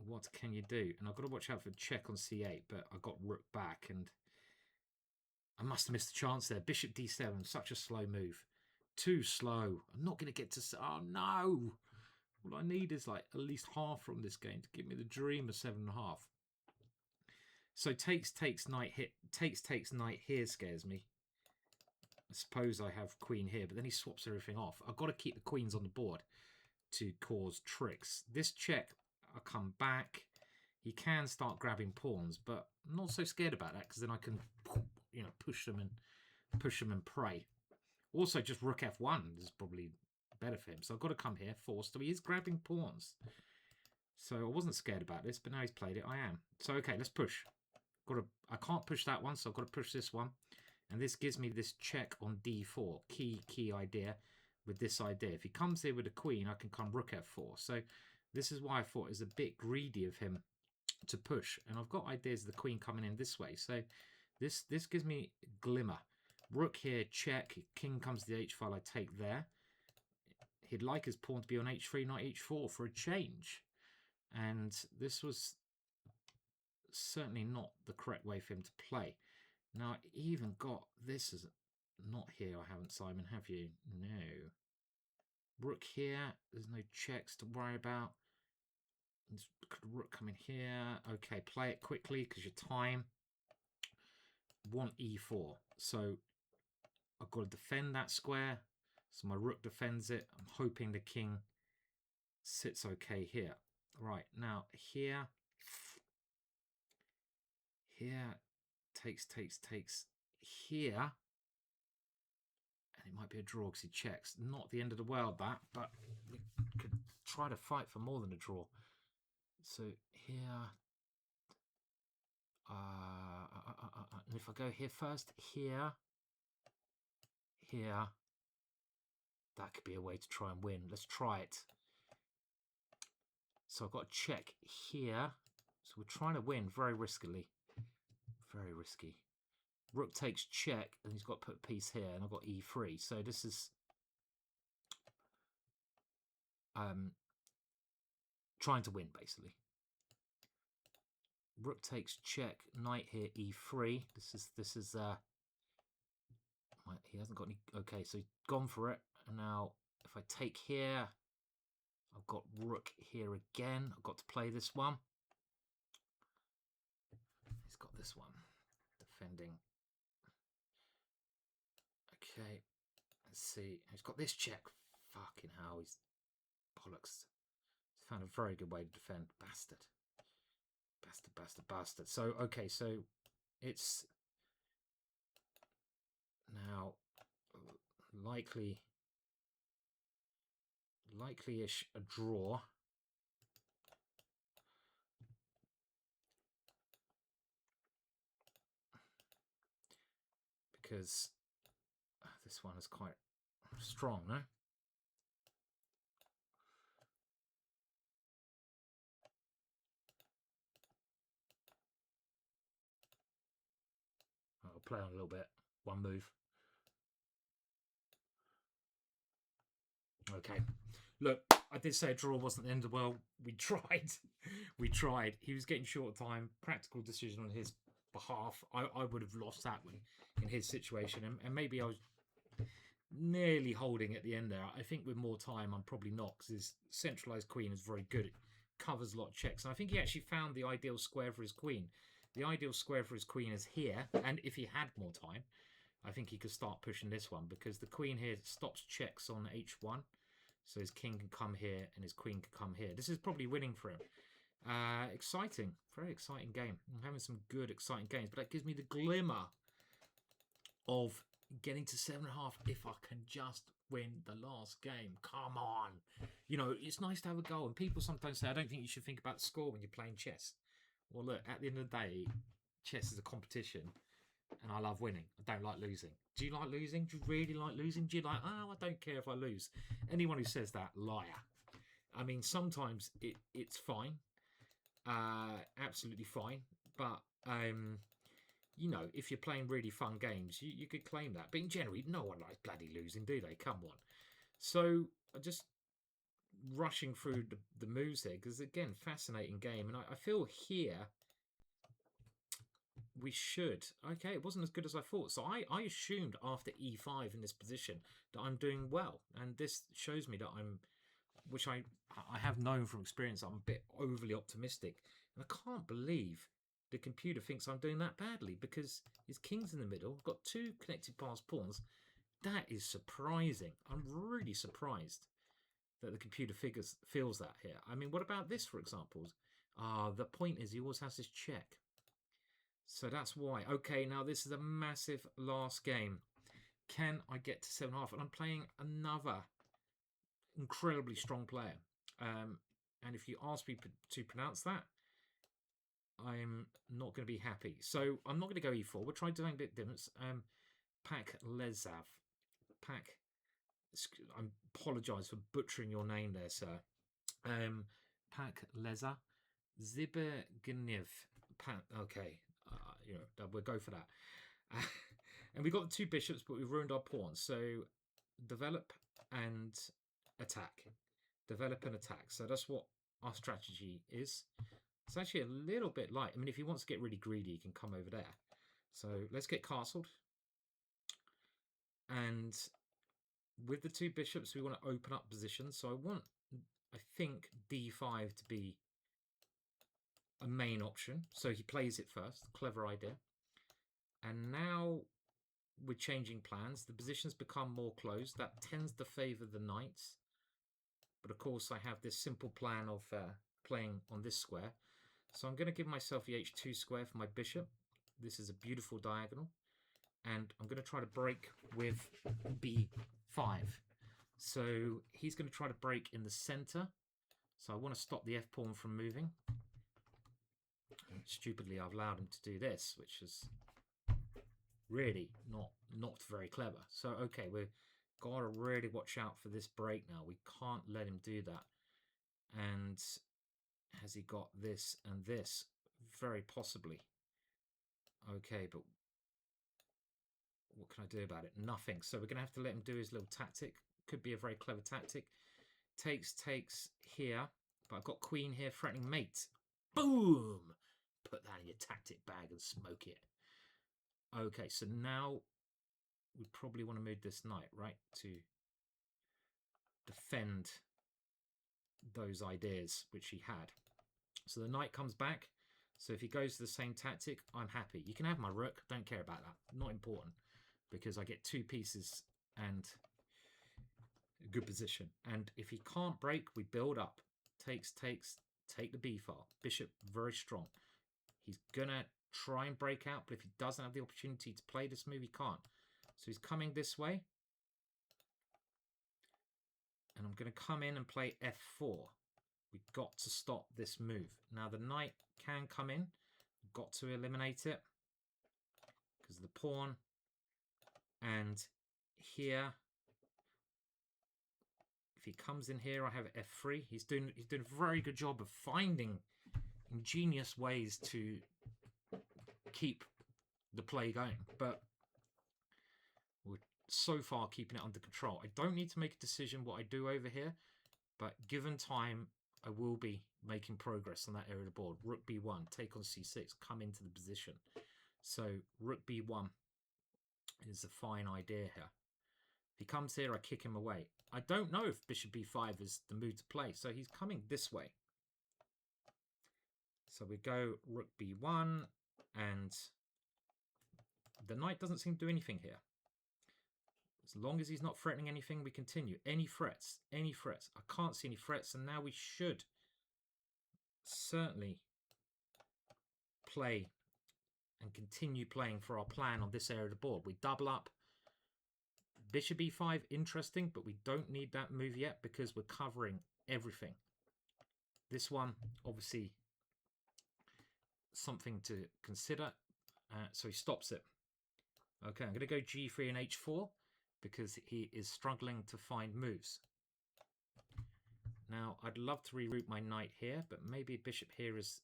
What can you do? And I've got to watch out for check on c8, but I got rook back, and I must have missed a chance there. Bishop d7, such a slow move. Too slow. I'm not going to get to... Oh, no! All I need is like at least half from this game to give me the dream of 7.5. So takes knight hit. Takes knight here scares me. I suppose I have queen here, but then he swaps everything off. I've got to keep the queens on the board to cause tricks. This check, I come back. He can start grabbing pawns, but I'm not so scared about that because then I can, you know, push them and pray. Also, just rook f1 is probably better for him. So I've got to come here, forced. So he is grabbing pawns. So I wasn't scared about this, but now he's played it, I am. So okay, let's push. I can't push that one, so I've got to push this one. And this gives me this check on d4. Key idea with this idea. If he comes here with a queen, I can come rook f4. So this is why I thought it was a bit greedy of him to push. And I've got ideas of the queen coming in this way. So this gives me glimmer. Rook here, check. King comes to the h file, I take there. He'd like his pawn to be on h3, not h4 for a change. And this was certainly not the correct way for him to play. Now, I even got this as not here, I haven't, Simon, have you? No. Rook here, there's no checks to worry about. Could rook come in here? Okay, play it quickly because your time. Want e4. So I've got to defend that square. So my rook defends it. I'm hoping the king sits okay here. Right, now here. Here. Takes. Here. And it might be a draw because he checks. Not the end of the world, that. But we could try to fight for more than a draw. So here. And if I go here first, here. That could be a way to try and win. Let's try it. So I've got to check here. So we're trying to win very riskily. Very risky. Rook takes check, and he's got to put a piece here, and I've got e3. So this is trying to win, basically. Rook takes check, knight here, e3. This is he hasn't got any. Okay, so he's gone for it. And now if I take here, I've got rook here again. I've got to play this one. He's got this one. Defending. Okay. Let's see. He's got this check. Fucking hell. He's bollocks. He's found a very good way to defend. Bastard. Bastard. So, okay. So, it's now likely-ish a draw. Because this one is quite strong, no? I'll play on a little bit. One move. Okay. Look, I did say a draw wasn't the end of the world. We tried. He was getting short time. Practical decision on his behalf. I would have lost that one in his situation. And maybe I was nearly holding at the end there. I think with more time, I'm probably not, because his centralised queen is very good. It covers a lot of checks. And I think he actually found the ideal square for his queen. The ideal square for his queen is here. And if he had more time, I think he could start pushing this one, because the queen here stops checks on h1. So his king can come here and his queen can come here. This is probably winning for him. Exciting. Very exciting game. I'm having some good, exciting games. But that gives me the glimmer of getting to 7.5 if I can just win the last game. Come on. You know, it's nice to have a goal. And people sometimes say, I don't think you should think about the score when you're playing chess. Well, look, at the end of the day, chess is a competition. And I love winning. I don't like losing. Do you like losing? Do you really like losing? Do you like, oh, I don't care if I lose? Anyone who says that, liar. I mean, sometimes it's fine. Absolutely fine. But, you know, if you're playing really fun games, you could claim that. But in general, no one likes bloody losing, do they? Come on. So, just rushing through the moves here, because, again, fascinating game. And I feel here we should. Okay, it wasn't as good as I thought. So I assumed after e5 in this position that I'm doing well. And this shows me that I'm, which I have known from experience, I'm a bit overly optimistic. And I can't believe the computer thinks I'm doing that badly, because his king's in the middle. I've got 2 connected passed pawns. That is surprising. I'm really surprised that the computer feels that here. I mean, what about this, for example? The point is he always has this check. So that's why. Okay, now this is a massive last game. Can I get to 7.5? And I'm playing another incredibly strong player. And if you ask me to pronounce that, I'm not going to be happy. So I'm not going to go e4. We'll try doing a bit different. Pakleza. I apologise for butchering your name there, sir. Pakleza. Zbigniew. Okay. You know, we'll go for that. And we got the 2 bishops, but we've ruined our pawns. So develop and attack. Develop and attack. So that's what our strategy is. It's actually a little bit light. I mean, if he wants to get really greedy, he can come over there. So let's get castled. And with the 2 bishops, we want to open up positions. So I want, I think, d5 to be a main option. So he plays it first. Clever idea. And now we're changing plans. The positions become more closed. That tends to favour the knights. But of course, I have this simple plan of playing on this square. So I'm going to give myself the h2 square for my bishop. This is a beautiful diagonal. And I'm going to try to break with b5. So he's going to try to break in the centre. So I want to stop the f-pawn from moving. And stupidly, I've allowed him to do this, which is really not very clever. So, okay, we've got to really watch out for this break now. We can't let him do that. And has he got this and this? Very possibly. Okay, but what can I do about it? Nothing. So we're going to have to let him do his little tactic. Could be a very clever tactic. Takes here. But I've got queen here threatening mate. Boom! Put that in your tactic bag and smoke it. Okay, so now we probably want to move this knight, right? To defend those ideas which he had. So the knight comes back. So if he goes to the same tactic, I'm happy. You can have my rook. Don't care about that. Not important. Because I get 2 pieces and a good position. And if he can't break, we build up. Takes, take the b file. Bishop, very strong. He's going to try and break out, but if he doesn't have the opportunity to play this move, he can't. So he's coming this way. And I'm going to come in and play f4. We've got to stop this move. Now the knight can come in. Got to eliminate it. Because of the pawn. And here, if he comes in here, I have f3. He's doing a very good job of finding ingenious ways to keep the play going, but we're so far keeping it under control. I don't need to make a decision what I do over here, but given time, I will be making progress on that area of the board. Rook b1, take on c6, come into the position. So rook b1 is a fine idea here. If he comes here, I kick him away. I don't know if bishop b5 is the move to play, so he's coming this way. So we go rook b1, and the knight doesn't seem to do anything here. As long as he's not threatening anything, we continue. Any threats? Any threats? I can't see any threats, and now we should certainly play and continue playing for our plan on this area of the board. We double up. Bishop e5, interesting, but we don't need that move yet because we're covering everything. This one, obviously, something to consider. So he stops it. Okay, I'm going to go g3 and h4 because he is struggling to find moves. Now, I'd love to reroute my knight here, but maybe bishop here is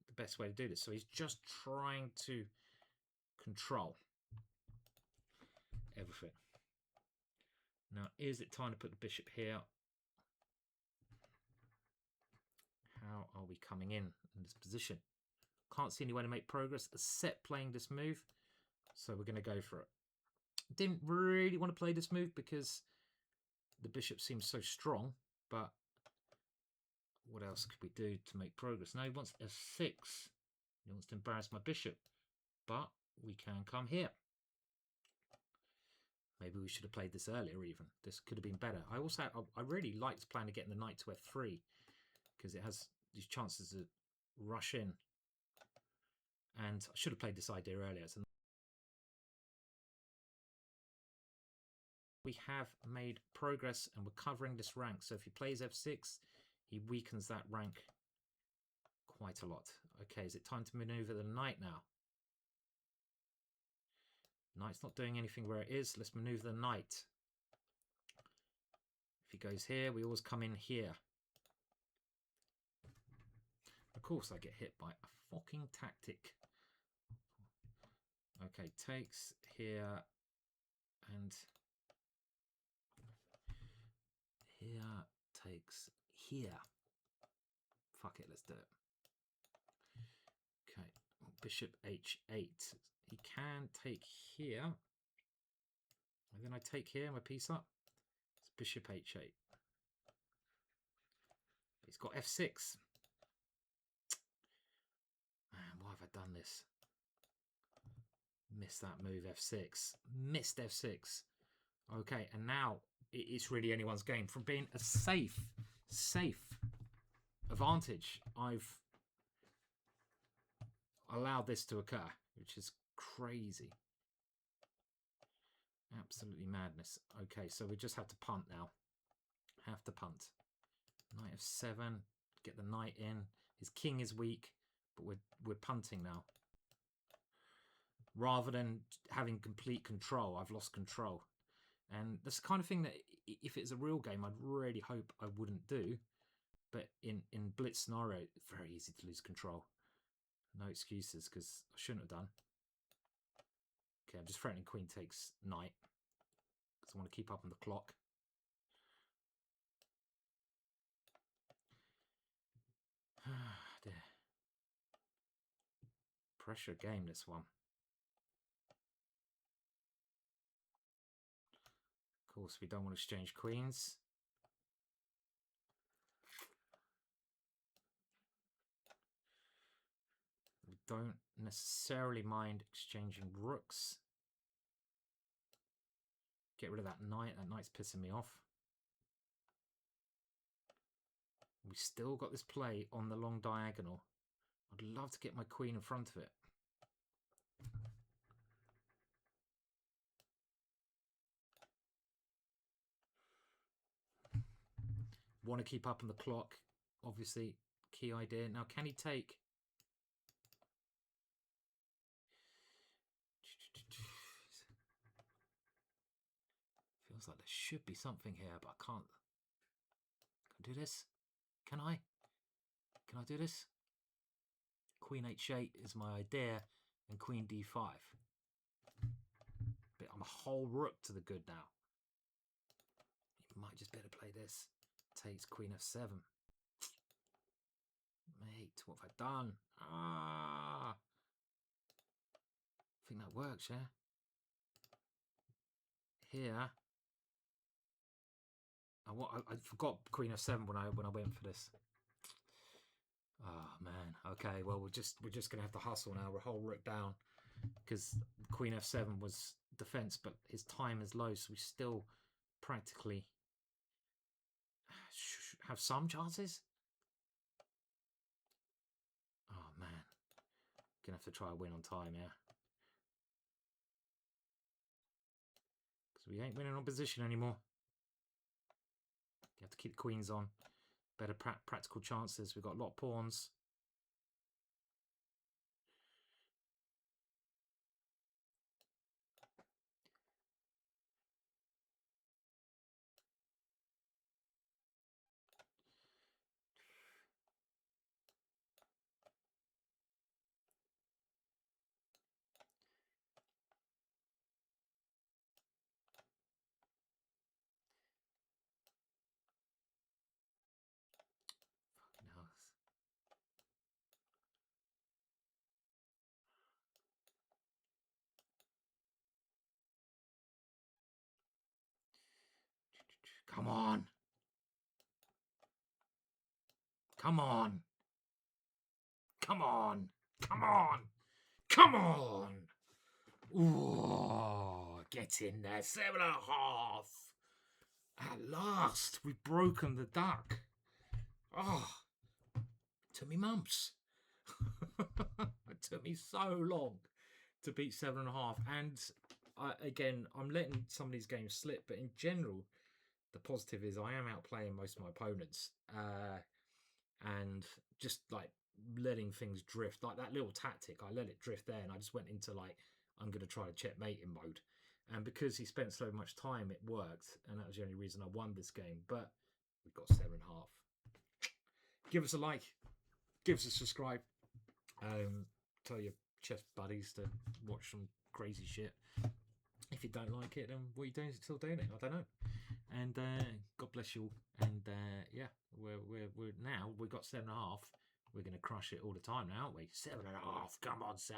the best way to do this. So he's just trying to control everything. Now, is it time to put the bishop here? How are we coming in this position? Can't see any way to make progress except playing this move. So we're going to go for it. Didn't really want to play this move because the bishop seems so strong, but what else could we do to make progress? Now he wants f6. He wants to embarrass my bishop, but we can come here. Maybe we should have played this earlier even. This could have been better. I really liked planning to get the knight to f3 because it has these chances to rush in. And I should have played this idea earlier. So we have made progress and we're covering this rank. So if he plays f6, he weakens that rank quite a lot. Okay, is it time to maneuver the knight now? Knight's not doing anything where it is. Let's maneuver the knight. If he goes here, we always come in here. Of course, I get hit by a fucking tactic. Okay, takes here and here, takes here. Fuck it, let's do it. Okay, bishop h8. He can take here. And then I take here, my piece up. It's bishop h8. He's got f6. Man, why have I done this? Missed that move, f6. Missed f6. Okay, and now it's really anyone's game. From being a safe advantage, I've allowed this to occur, which is crazy. Absolutely madness. Okay, so we just have to punt now. Have to punt. Knight f7. Get the knight in. His king is weak, but we're punting now. Rather than having complete control, I've lost control. And that's the kind of thing that if it's a real game, I'd really hope I wouldn't do. But in blitz scenario, it's very easy to lose control. No excuses, because I shouldn't have done. Okay, I'm just threatening queen takes knight. Because I want to keep up on the clock. Dear. Pressure game, this one. Of course, we don't want to exchange queens. We don't necessarily mind exchanging rooks. Get rid of that knight. That knight's pissing me off. We still got this play on the long diagonal. I'd love to get my queen in front of it. Want to keep up on the clock. Obviously, key idea. Now, can he take? Feels like there should be something here, but I can't. Can I do this? Can I? Can I do this? Queen h8 is my idea, and queen d5. But I'm a whole rook to the good now. You might just better play this. Takes queen f7. Mate, what have I done? Ah! I think that works, yeah? Here. I forgot queen f7 when I went for this. Oh man. Okay, well we're just gonna have to hustle now. We're a whole rook down because queen f7 was defense, but his time is low, so we still practically have some chances. Oh man, gonna have to try a win on time, yeah. So we ain't winning on position anymore. You have to keep the queens on. Better practical chances. We've got a lot of pawns. Fucking hell. Come on. Come on. Come on. Come on. Come on. Ooh, get in there. 7.5. At last, we've broken the duck. Oh, it took me months. It took me so long to beat 7.5. And again, I'm letting some of these games slip, but in general, the positive is I am outplaying most of my opponents. And just like letting things drift, like that little tactic, I let it drift there, and I just went into like, I'm going to try to checkmate in mode. And because he spent so much time, it worked, and that was the only reason I won this game. But we've got 7.5. Give us a like, give us a subscribe. Tell your chess buddies to watch some crazy shit. If you don't like it, then what are you doing still doing it? I don't know. And God bless you all. And yeah, we're now we've got 7.5. We're gonna crush it all the time now, aren't we? 7.5. Come on, son.